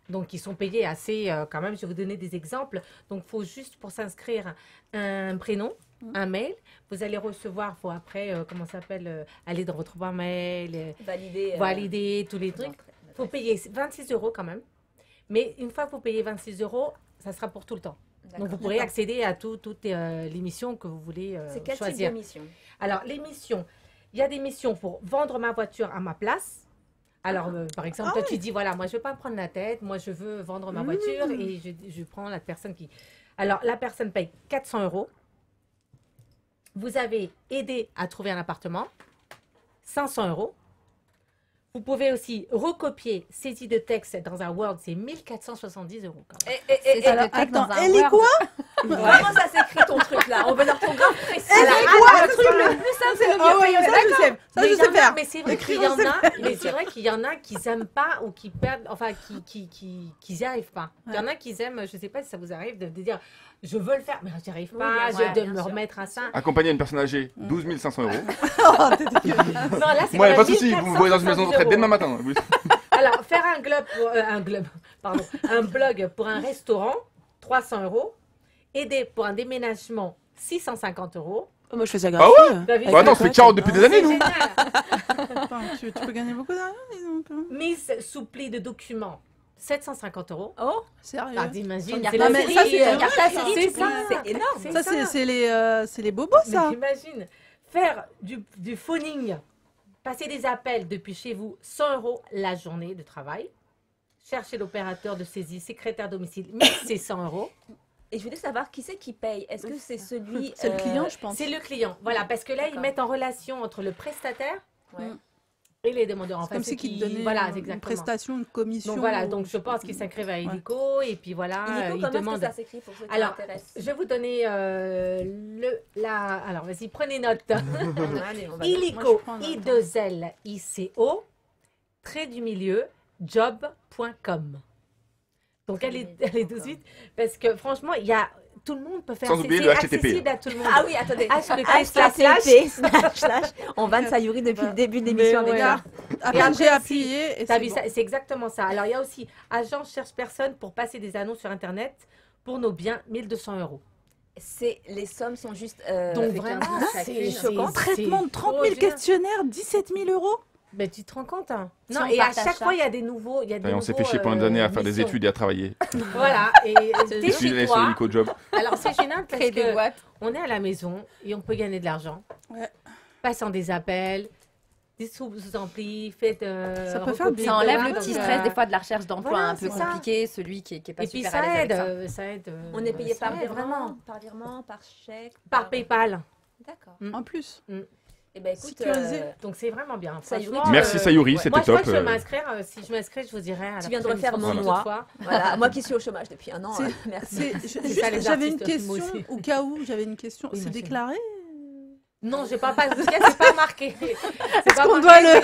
Donc, qui sont payées assez, quand même, je vais vous donner des exemples. Donc, il faut juste, pour s'inscrire, un prénom, un mail. Vous allez recevoir, il faut après, comment ça s'appelle, aller dans votre boîte mail, Valider. valider tous les trucs. Il faut payer 26 € quand même. Mais une fois que vous payez 26 €, ça sera pour tout le temps. Donc, vous pourrez accéder à toutes les missions que vous voulez C'est quel type choisir. de mission? Alors, les missions, il y a des missions pour vendre ma voiture à ma place. Alors, par exemple, toi, tu dis, voilà, moi, je ne veux pas me prendre la tête. Moi, je veux vendre ma voiture et je prends la personne qui... Alors, la personne paye 400 €. Vous avez aidé à trouver un appartement, 500 €. Vous pouvez aussi recopier saisie de texte dans un Word, c'est 1470 € quand même. Et Alors, attends, elle est quoi? comment ça s'écrit ton truc là? On veut l'orthographe précis. Le truc le plus simple, c'est le Ah mieux ouais, payé. ça, je sais. Ça, Mais je il y sais en a- faire. Mais c'est vrai qu'il y Écrire, en a, mais c'est vrai qu'il y en a qui n'aiment pas ou qui perdent, enfin, qui n'y arrivent pas. Il y en a qui aiment, je ne sais pas si ça vous arrive, de dire, je veux le faire, mais je n'y arrive Oui, pas, bien je sûr, de bien me sûr. remettre à ça. Accompagner une personne âgée, 12 500 €. Oh, t'es dégueulasse. Non, là, c'est Moi, voilà, il n'y a pas de souci, vous me voyez dans une maison de 1470 retraite dès demain €. matin. Oui. Alors, faire un blog pour un restaurant, 300 €. Aider pour un déménagement, 650 €. Oh, moi, je fais ça Ah gratuit. T'as vu Bah ça? attends, on se fait carotte depuis des années, C'est nous. génial. Attends, tu peux gagner beaucoup d'argent, dis donc. Hein. Mise sous pli de documents, 750 €. Oh, Sérieux. Ah, t'imagines, Regarde c'est la la mais série, ça, c'est regarde ta série, c'est tu peux- ça. c'est énorme. Ça, c'est les bobos, ça. Mais imagine, faire du phoning passer des appels depuis chez vous, 100 € la journée de travail. Chercher l'opérateur de saisie, secrétaire domicile, 1600 €. Et je voulais savoir qui c'est qui paye. Est-ce que c'est celui... C'est le client, je pense. C'est le client, voilà, parce que là, ils D'accord. mettent en relation entre le prestataire Ouais. et les demandeurs. En C'est fait, comme si qu'ils te donnaient voilà, une exactement. prestation, une commission. Donc voilà, donc je pense qu'ils s'inscrivent à Illico et puis voilà, Illico, ils comment est-ce que demandent. ça s'écrit pour ceux qui Alors, s'intéressent? Je vais vous donner alors vas-y, prenez note. Allez, on va- Moi, je Illico, prends un I2LICO, job.com. Donc elle est tout de suite, parce que franchement, il y a tout le monde peut faire. Sans c'est- oublier c'est le HTTP. accessible à tout le monde. Ah oui, attendez. HTTP// On vanne Sayuri depuis le début de Mais l'émission avec ouais. ça. À Et peine après, j'ai appuyé et T'as c'est vu bon. ça, c'est exactement ça. Alors il y a aussi agence cherche personne pour passer des annonces sur internet pour nos biens, 1200 €. Les sommes sont juste. Donc avec vraiment, un but c'est chacune. choquant. Traitement de 30 trop 000 bien. questionnaires, 17 000 €. Mais tu te rends compte hein? Si Non, on et à partage chaque ça. fois, il y a des nouveaux. Il y a des Et on s'est fait nouveaux, chier pendant des années à faire des missions. études et à travailler. Voilà, et t'es Je suis chez allé sur toi. Illico Job. Alors c'est génial parce Créer des que boîtes. on est à la maison et on peut gagner de l'argent. Ouais. Passant des appels, des sous-amplis, faites. Ça peut faire recopier Ça enlève de le là, petit donc, stress des fois de la recherche d'emploi voilà, un peu c'est ça. compliqué, celui qui est pas Et puis super ça à l'aise aide, avec ça. ça aide. On est payé ça par aide, virement, par chèque, Par PayPal. D'accord. En plus. Eh ben écoute, Sécurisé. Donc c'est vraiment bien. Sayuri, Franchement, Merci Sayuri, ouais. c'était Moi, je crois top. que je vais m'inscrire. Si je m'inscris, je vous dirai. À la Tu viens de prochaine refaire émission, mon toutefois. mois. Voilà, moi qui suis au chômage depuis un an, C'est- merci. ça, Juste, les j'avais une artistes, moi question, aussi. au cas où, j'avais une question. Oui, C'est monsieur. déclaré? Non, j'ai pas passé. C'est pas marqué. Est-ce qu'on doit le...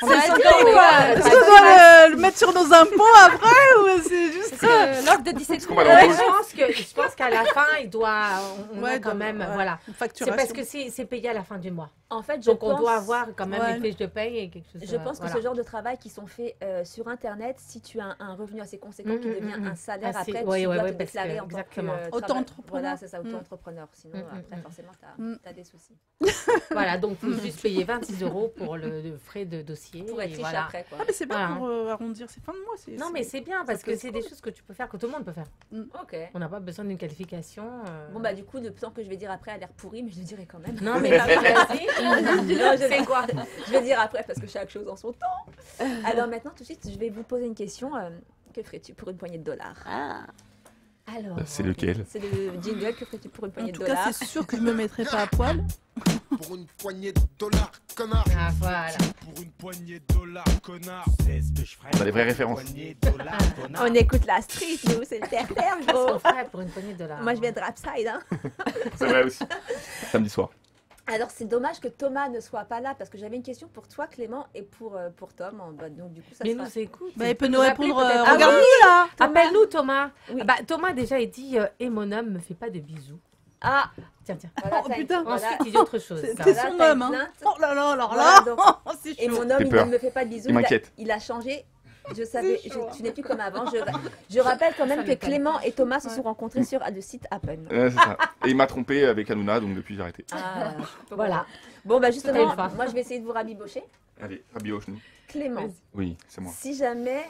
On va C'est dire, quoi ouais, Est-ce pas qu'on de doit le mettre sur nos impôts après ou c'est juste... L'offre de 17 qu'on 000 va le Ouais, je pense qu'à la fin, il doit. On a quand même. Voilà. Une C'est facturation. parce que c'est payé à la fin du mois. En fait, je Donc on pense, doit avoir quand même Ouais. une fiche de paye et quelque chose. je pense que voilà. ce genre de travail qui sont faits sur Internet, si tu as un revenu assez conséquent qui devient un salaire, Ah, c'est- après ouais, tu ouais, dois ouais, te parce que- déclarer en tant que exactement. Auto-entrepreneur. Voilà, c'est ça, auto-entrepreneur. Sinon, après, forcément, Mm. tu as des soucis. Voilà, donc il faut juste payer 26 € pour le frais de dossier. Pour être et riche voilà. après, quoi. Ah mais c'est bien Voilà. pour arrondir ses fins de mois. Non, mais c'est bien parce peut que être c'est des choses que tu peux faire, que tout le monde peut faire. Ok. On n'a pas besoin d'une qualification. Bon, bah, du coup, le temps que je vais dire après a l'air pourri, mais je le dirai quand même. Non, mais vas-y. Non, C'est quoi Je vais dire après parce que chaque chose en son temps. Alors maintenant, tout de suite, je vais vous poser une question. Que ferais-tu pour une poignée de dollars? Alors, C'est lequel? c'est le jingle. Que ferais-tu pour une En poignée de tout cas, dollars? c'est sûr que je me mettrai pas à poil. Pour une poignée de dollars, connard. Ah, voilà. Pour une poignée de dollars, connard. C'est ce que je ferais. On a des vraies références. Poignée de dollars, connard. On écoute la street, nous, c'est le terre-terre, Qu'est-ce gros. qu'on ferait pour une poignée de dollars? Moi, je vais être rapside, hein. C'est vrai aussi. Samedi soir. Alors, c'est dommage que Thomas ne soit pas là parce que j'avais une question pour toi, Clément, et pour Tom. Donc, du coup, ça Mais sera... nous écoute. Bah, il peut nous appeler répondre. peut-être. Ah Regarde-nous oui là. Appelle-nous Thomas. Oui. Ah bah, Thomas déjà il dit et mon homme me fait pas de bisous. Ah, Tiens, tiens. voilà, Oh, t'as une- putain. voilà. Ensuite il dit autre chose. C'est ça. c'est Voilà, son t'as homme. une Hein. plainte. Oh là là, alors Voilà, là. donc- C'est Et chaud. mon homme, J'ai il peur. ne me fait pas de bisous. Il m'inquiète. Il a changé. Je savais, tu n'es plus comme avant. Je rappelle quand même Ça que m'étonne. Clément et Thomas se sont rencontrés sur le site Appen. C'est ça. Et il m'a trompé avec Hanouna, donc depuis j'ai arrêté. Ah, Voilà. Bon, bah T'as justement, une fois. moi je vais essayer de vous rabibocher. Allez, Rabi au genou. Clément, Vas-y. Oui, c'est moi. si jamais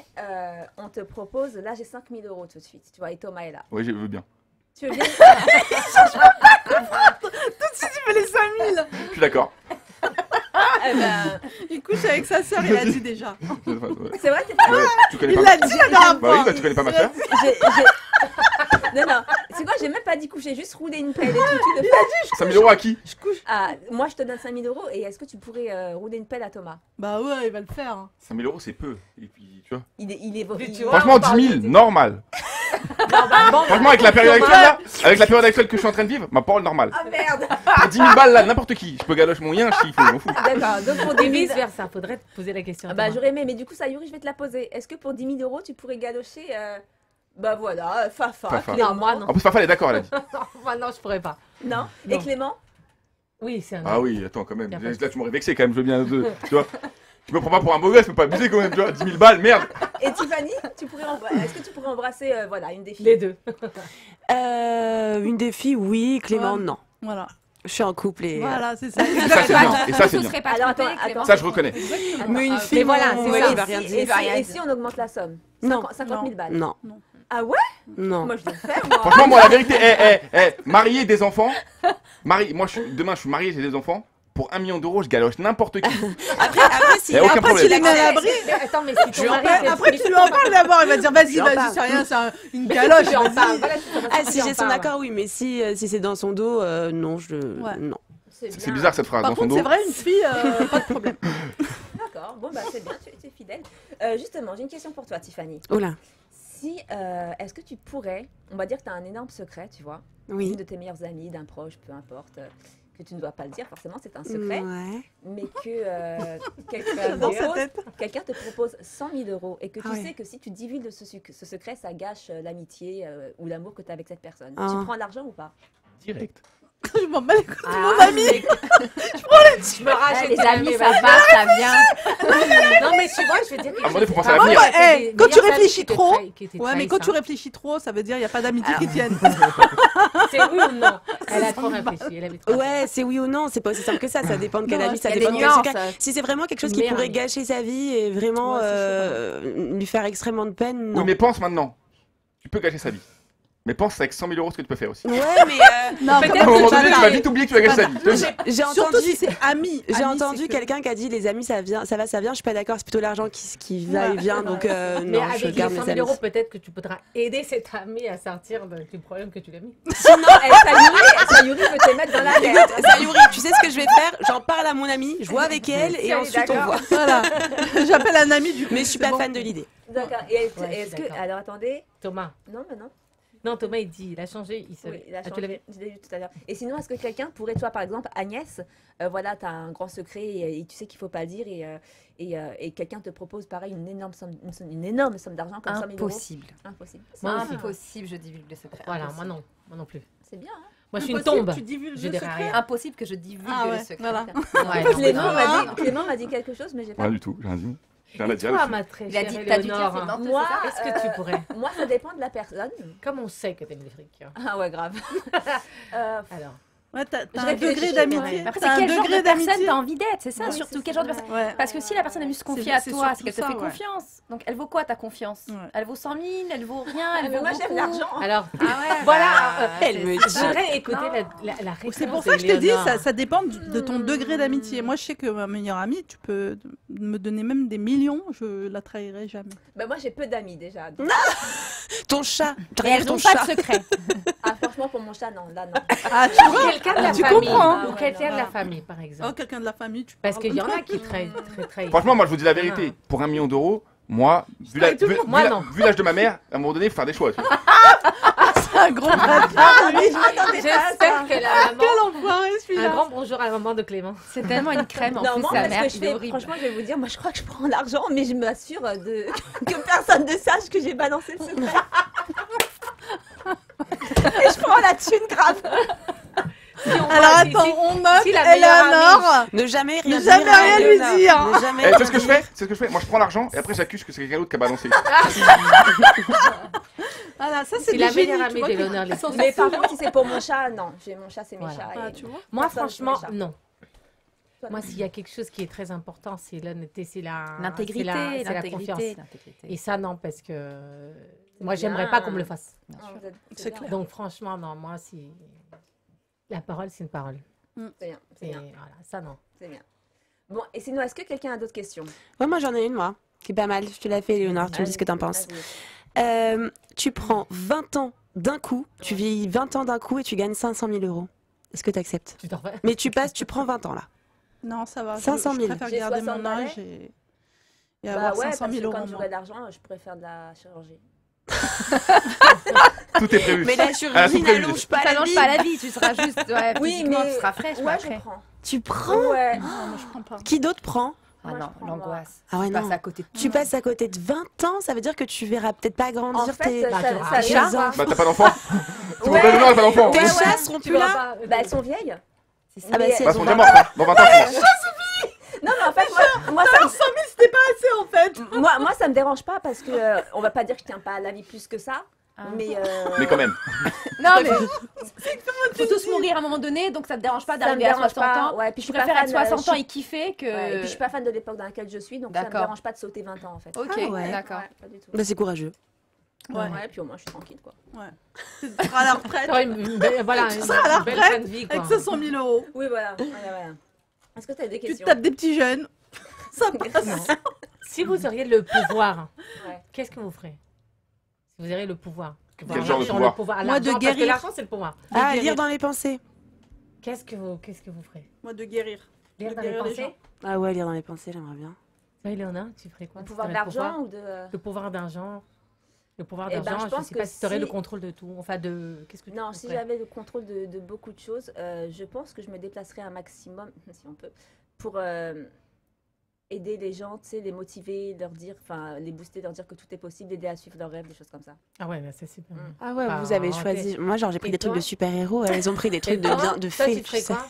on te propose, là j'ai 5 000 € tout de suite, tu vois, et Thomas est là. Oui, je veux bien. Tu veux bien Tu fais les 5000. Je suis d'accord. Eh ben, Il couche avec sa sœur, il a dit déjà. Ouais. c'est vrai, Ouais, tu connais Il pas l'a dit la dernière Bah oui, fois. bah tu connais pas ma soeur. Non, non, c'est quoi, j'ai même pas dit coucher, juste rouler une pelle et tout. Tu le fais. 5 000 € à qui? Je couche. Ah, moi je te donne 5 000 € et est-ce que tu pourrais rouler une pelle à Thomas? Bah ouais, il va le faire. hein. 5 000 € c'est peu. Et puis, tu vois. Il est Mais tu vois, Franchement, on parle 10 000, de- normal. Franchement, avec la période actuelle là, avec la période actuelle que je suis en train de vivre, ma parole normale. Ah merde. Pour 10 000 balles là, n'importe qui. Je peux galocher mon yin, je m'en fous. D'accord, donc pour Et 10 vice 000 versa, faudrait te poser la question. à Ah bah Thomas. j'aurais aimé, mais du coup Sayuri, je vais te la poser. Est-ce que pour 10 000 € tu pourrais galocher bah voilà, Fafa, Fafa. Clément. Non, moi non. En plus, Fafa elle est d'accord, elle a dit. Moi non, je pourrais pas. Non. Non. Et Clément? Oui, c'est un. Ah oui, attends, quand même. Y a pas de Là, tu m'aurais vexé quand même, je veux bien. Tu vois. Tu me prends pas pour un beau gosse, mais pas abuser quand même, tu vois. 10 000 balles, merde. Et Tiffany, est-ce que tu pourrais embrasser voilà, une des filles? Les deux. Une des filles, oui. Clément, Ouais. non. Voilà. Je suis en couple et. Voilà, c'est ça. Et ça, c'est bien. Et ça, c'est Vous bien. serez pas Alors, trompés, attends, Clément. Ça, je reconnais. Mais une Ah, fille, mais voilà, non, c'est ouais, ça. il va rien Et dire. et si on augmente la somme? Non. 50 000 balles. Non, Ah ouais? non. Moi je vais le faire, moi. Franchement, moi, la vérité, marié des enfants. Moi, demain, je suis marié, j'ai des enfants. pour 1 million d'euros, je galoche n'importe qui. Après, si Y a aucun Après, problème. tu les mets à l'abri. Mais attends, mais si ton mari était Après, tu triste, lui en parles d'abord. Il va dire vas-y, J'en vas-y, parle. c'est rien, c'est une galoche. tu en vas-y. parles. Voilà, tu commences Ah, à si en j'ai son parler. accord, oui, mais si c'est dans son dos, non, Ouais. non. C'est bizarre cette phrase Par dans son contre, dos. c'est vrai, une fille, pas de problème. D'accord, bon, bah c'est bien, tu es fidèle. Justement, j'ai une question pour toi, Tiffany. Oh là, Si, est-ce que tu pourrais, on va dire que tu as un énorme secret, tu vois, oui. une de tes meilleures amies, d'un proche, peu importe, que tu ne dois pas le dire, forcément, c'est un secret, Ouais. mais que quelqu'un Dans sa tête. te propose 100 000 euros et que tu Ah ouais. sais que si tu divulgues ce secret, ça gâche l'amitié ou l'amour que tu as avec cette personne. Ah. Tu prends l'argent ou pas? Direct. Je m'en bats les couilles. Mon ami. Je me rachète. Les amis, ça va, ça vient. Non, mais tu vois, je veux dire. À un moment donné, faut penser à Ah, l'avenir. ouais, Eh, des quand tu meilleurs amis réfléchis qui te trop, qui te Ouais, mais trahissent, quand tu hein. réfléchis trop, ça veut dire qu'il n'y a pas d'amitié qui tienne. C'est oui ou non? Elle a trop réfléchi. Elle avait trop Ouais, c'est oui ou non, c'est pas aussi simple que ça. Ça dépend de quel Non, ami, ça il y a dépend des de quel nuances. secret. Si c'est vraiment quelque chose qui Meilleur pourrait ami. gâcher sa vie et vraiment Ouais, c'est lui faire extrêmement de peine, non. Oui, mais pense maintenant. Tu peux gâcher sa vie. Mais pense avec 100 000 euros ce que tu peux faire aussi. Ouais, mais Non, Peut-être À un que moment tu donné, vas tu vas pas- vite oublier que tu vas gâcher sa vie. Je te le dis. j'ai surtout entendu. si c'est ami. J'ai Ami, entendu c'est que- quelqu'un qui a dit les amis ça vient, ça va, ça vient. Je suis pas d'accord, c'est plutôt l'argent qui va et vient. Donc Mais non, je avec les garde 100 mes 000 amis. euros, peut-être que tu pourras aider cet ami à sortir du problème que tu lui as mis. Sayuri veut te mettre dans la merde. Sayuri, tu sais ce que je vais faire? J'en parle à mon amie, je vois avec elle Si et elle est ensuite on d'accord. voit. Voilà. J'appelle un ami du coup. Mais je suis c'est pas bon. fan de l'idée. D'accord. Et Ouais, je est-ce suis que. d'accord. Alors attendez. Thomas. Non, mais non. Non, Thomas, il dit, il a changé. Il savait. Oui, il a Ah, tu changé. l'avais. Je l'ai vu tout à l'heure. Et sinon, est-ce que quelqu'un pourrait, toi, par exemple, Agnès, voilà, tu as un grand secret et tu sais qu'il ne faut pas le dire et quelqu'un te propose, pareil, une énorme somme d'argent comme 100 000 euros. Impossible. Impossible. Moi aussi. Impossible, je divulgue le secret. Voilà, Impossible. moi non plus. C'est bien, hein. Moi, je suis une Impossible, tombe. Tu divulgues Je le dirai secret. rien. Impossible que je divulgue Ah ouais, le secret. voilà. Ouais, non, Clément m'a dit quelque chose, mais j'ai pas. Rien du tout, j'ai rien dit. J'ai rien à Et dire toi, là-dessus. ma très Il a chère dit, t'as dû dire, Éléonore, c'est hein, menteuse, Moi, c'est ça est-ce que tu pourrais Moi, ça dépend de la personne. Comme on sait que t'aimes les frics. hein. Ah ouais, grave. Alors, Ouais, t'as Je un réfléchis, degré mais d'amitié. Après, T'as c'est un quel genre degré de personne d'amitié. t'as envie d'être, c'est ça Oui, surtout. c'est Quel ça. genre de personne Ouais. Parce que si la personne a vu se confier C'est- à c'est toi, surtout c'est qu'elle te ça, fait ouais. confiance. Donc elle vaut quoi ta confiance Ouais. Elle vaut 100 000, elle vaut rien, elle Mais vaut moi, j'aime beaucoup. l'argent. alors, Ah ouais, Voilà, Elle me je dit. voudrais écouter Non. la réponse. C'est pour ça que je t'ai dit, d'Éléonore. ça dépend de ton degré d'amitié. Moi, je sais que ma meilleure amie, tu peux me donner même des millions, je la trahirai jamais. Bah, moi, j'ai peu d'amis déjà. donc- Ton chat, Et trahir elles ton n'ont pas chat. de secret. Ah, franchement, pour mon chat, non. Là, non. Ah, tu vois Quelqu'un de la Tu famille. comprends. Ou Ah, quelqu'un ouais, de la non. famille, par Oh, exemple. quelqu'un de la famille, tu Parce parles. qu'il y en a qui trahissent. Franchement, moi je vous dis la vérité. Pour 1 million d'euros, moi, vu la- tout le vu- monde. vu Moi, la- non. vu l'âge de ma mère, à un moment donné, il faut faire des choix. tu vois. C'est un gros bâtard, lui. J'espère que la maman. Quel enfoiré Un celui-là. grand bonjour à la maman de Clément. C'est tellement une crème en Non, plus, moi, sa ce mère, que je il est fais, horrible. franchement, je vais vous dire, moi, je crois que je prends l'argent, mais je m'assure que personne ne sache que j'ai balancé le secret. Et je prends la thune grave. Alors attends, on note si la meilleure Eleanor. Ne jamais rien Ne jamais dire à rien lui Léonard. dire. Ne jamais Eh, rien tu sais ce que je dire. fais C'est ce que je fais. Moi je prends l'argent et après j'accuse que c'est quelqu'un d'autre qui a balancé. Voilà, ça c'est C'est des la meilleure génies, amie tu vois, d'Éléonore, qui les sont Mais par faciles. contre, si c'est pour mon chat, non. Mon chat, c'est mes Voilà. chats. Ah, et- tu vois. Moi, Personne, franchement, c'est mes chats. non. Toi, Moi, non. s'il y a quelque chose qui est très important, c'est l'honnêteté, c'est L'intégrité, c'est la confiance. l'intégrité. Et ça, non, parce que moi, bien. j'aimerais pas qu'on me le fasse. Non, vous êtes- C'est bien. clair. Donc, franchement, non, moi, si la parole, c'est une parole. C'est bien, c'est Et bien, voilà, ça, non. c'est bien. Bon, et sinon, est-ce que quelqu'un a d'autres questions? Ouais, moi j'en ai une, moi, qui est pas mal. Je te la fais, Léonard, tu me dis ce que t'en penses. Vas-y. Tu prends 20 ans d'un coup, tu vis 20 ans d'un coup et tu gagnes 500 000 euros. Est-ce que tu acceptes? Tu t'en fais. Mais tu prends 20 ans là. Non, ça va. 500 000. Je préfère J'ai garder 60 mon âge et Bah avoir ouais, 500 parce 000 que euros. quand en j'aurai moins. de l'argent, je pourrais faire de la chirurgie. Tout est prévu. Mais la Elle a chirurgie tout prévu. n'allonge pas Ça la n'allonge vie. pas la vie, tu seras juste. Ouais, Oui, physiquement, mais tu seras fraîche. mais ouais, après. je prends. Tu prends? Ouais. Non, moi je prends pas. Qui d'autre prend? Ah Moi, non, je prends, l'angoisse. Ah ouais, Tu non. passes à côté de tout. Tu passes à côté de 20 ans, ça veut dire que tu verras peut-être pas En grandir fait, tes... Bah, tu ça auras vient. des enfants. Bah t'as pas d'enfant Tu Ouais. comprends non, elle a pas d'enfant. Tes Ouais, chats ouais. seront Tu plus vas là. pas. Bah, elles sont vieilles. C'est ça. Ah bah Mais- si, Bah elles sont ont déjà 20 mortes, hein. Dans 20 ans. Non, mais en fait, moi, ça me... C'était pas assez en fait. moi, ça me dérange pas parce que on va pas dire que je tiens pas à la vie plus que ça. Ah. Mais, Mais quand même. Non, mais. Faut tous mourir à un moment donné, donc ça te dérange pas ça me d'arriver à dérange 60 pas. ans. Ouais, puis je Tu suis pas préfères être fan, 60 ans je et kiffer que. ouais, et puis je suis pas fan de l'époque dans laquelle je suis, donc ça me D'accord. dérange pas de sauter 20 ans en fait. Ok, Ah ouais. d'accord. Ouais, pas du tout. Bah c'est courageux. Ouais. Ouais, puis au moins je suis tranquille quoi. Tu seras à la retraite T'auras une belle- voilà, seras à la une belle retraite fin de vie, quoi. avec 500 000 euros. Oui, voilà. Voilà, voilà. Est-ce que tu as des Tu questions? tapes des petits jeunes. Ça passe. Si vous auriez le pouvoir, Ouais. qu'est-ce que vous ferez? Si vous auriez le pouvoir. Quel genre de Sur pouvoir? le pouvoir. Moi, de L'argent, parce que guérir. l'argent, c'est le pouvoir. Ah, guérir. lire dans les pensées. Qu'est-ce que vous ferez? Moi, de guérir. Lire De dans les guérir les pensées? gens. Ah ouais, lire dans les pensées, j'aimerais bien. Toi, Léona, tu ferais quoi? Le si pouvoir t'aurais d'argent ou de... Le pouvoir d'argent. Le pouvoir Eh ben, d'argent, je je pense sais que pas si tu aurais le si- contrôle de tout. Enfin, de. Qu'est-ce que tu Non, si ferais? j'avais le contrôle de beaucoup de choses, je pense que je me déplacerais un maximum, si on peut, pour aider les gens, tu sais, les motiver, leur dire, enfin, les booster, leur dire que tout est possible, aider à suivre leurs rêves, des choses comme ça. Ah ouais, bah, c'est super. Mm. Ah ouais, Bah, vous avez ok. choisi. Moi, genre, j'ai pris Et des trucs toi de super-héros. Elles ont pris des trucs Et de toi, bien, de toi, fées. tu ferais tu sais. quoi?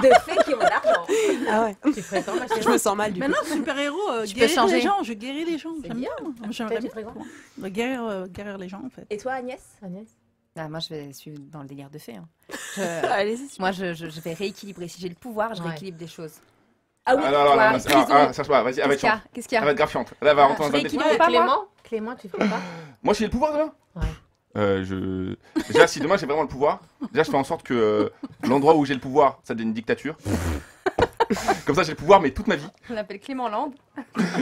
De faits qui ont de l'argent. Ah ouais. Tu ferais quoi, ma Je chérie? me sens mal du coup. Maintenant, super-héros, Tu peux guérir changer. les gens. Je guéris les gens. C'est J'aime bien. bien. J'aimerais Toi, tu bien. ferais quoi? Bah, guérir les gens, en fait. Et toi, Agnès? Agnès? Ah, moi, je vais suivre dans le délire de fées. Hein. Allez-y. Moi, je vais rééquilibrer. Si j'ai le pouvoir, je Ouais. rééquilibre des choses. Ah oui, Ah, non, non, toi, non, prison. cherche-moi, vas-y, elle va Qu'est-ce être qu'il y chiante. a Qu'est-ce qu'il y Elle va a être grave chiante. Là, elle va rentrer dans je un rééquilibre. détail. Tu veux pas, Clément? Clément, tu ferais quoi? Moi, j'ai le pouvoir demain Ouais. Déjà, si demain j'ai vraiment le pouvoir, déjà je fais en sorte que l'endroit où j'ai le pouvoir, ça devient une dictature. Comme ça, j'ai le pouvoir, mais toute ma vie. On l'appelle Clément Land.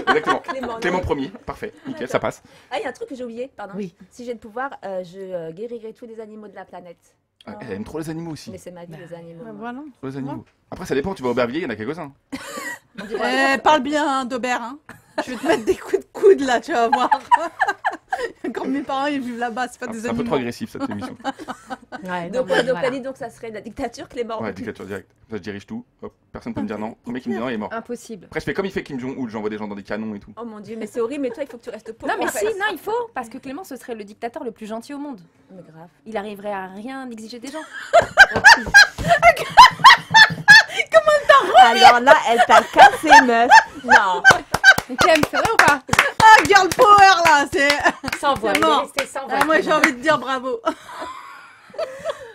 Exactement. Clément. Clément Ier, parfait, nickel, ça passe. Ah, il y a un truc que j'ai oublié, pardon. Oui. Si j'ai le pouvoir, je guérirai tous les animaux de la planète. Elle aime trop les animaux aussi. Mais c'est ma vie, les animaux. Bah, moi. voilà. Trop les animaux. Après, ça dépend, tu vas au Aubervilliers, il y en a quelques-uns. On dirait- Parle bien hein, d'Aubert. Hein. Je vais te mettre des coups de coude là, tu vas voir. Quand mes parents ils vivent là-bas, c'est pas des C'est un peu animaux. trop agressif cette émission. Ouais, Donc, non, mais donc voilà. elle dit donc ça serait la dictature, Clément. Ouais, dictature directe. Ça, je dirige tout. Hop, personne peut me dire non. Premier qui me dit non, il est mort. Impossible. Après, je fais comme il fait Kim Jong-un, j'envoie des gens dans des canons et tout. Oh mon dieu, mais c'est horrible, mais toi il faut que tu restes pauvre. Non, mais en si, fait. non, il faut. Parce que Clément, ce serait le dictateur le plus gentil au monde. Mais grave. Il arriverait à rien exiger des gens. Alors là, elle t'a cassé, meuf. Non. Clem, c'est vrai ou pas Ah, girl power là, c'est. Sans voix, C'est il est mort. resté sans voix. Ah, moi j'ai Clément. envie de dire bravo.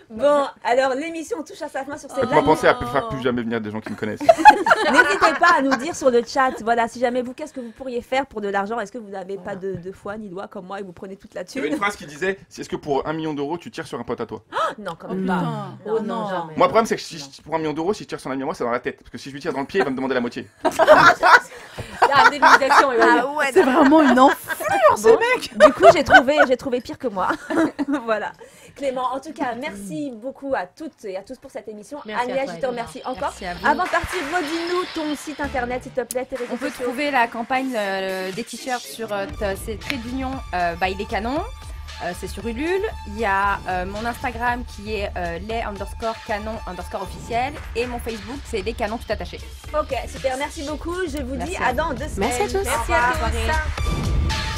Bon, alors l'émission touche à sa fin sur ces On va blagues. penser à faire plus jamais venir des gens qui me connaissent. N'hésitez pas à nous dire sur le chat, voilà, si jamais vous, qu'est-ce que vous pourriez faire pour de l'argent? Est-ce que vous n'avez pas de foi ni loi comme moi et vous prenez toute la Il y avait thune? une phrase qui disait si est-ce que pour 1 million d'euros tu tires sur un pote à toi? Non, quand Oh même pas. putain. Non, Oh non. jamais. Moi, le problème, c'est que si, pour 1 million d'euros, si je tire sur un ami à moi, c'est dans la tête. Parce que si je lui tire dans le pied, il va me demander la moitié. La indemnisation, il va dire. Ah ouais, C'est vraiment une enflure ce Bon. mec. Du coup, j'ai trouvé pire que moi. Voilà. Clément, en tout cas, merci beaucoup à toutes et à tous pour cette émission. Merci à Agnès, toi, je te Elena. remercie encore. Merci à vous. Avant de partir, redis-nous ton site internet, s'il te plaît, tes réseaux On peut sociaux. trouver la campagne des t-shirts sur c'est Trait d'Union by Les Canons. C'est sur Ulule. Il y a mon Instagram qui est les_canons_officiel. Et mon Facebook, c'est Les Canons tout attaché. Ok, super, merci beaucoup. Je vous dis Merci à à dans 2 semaines. Merci à tous. Merci Au à revoir, tous. soirée.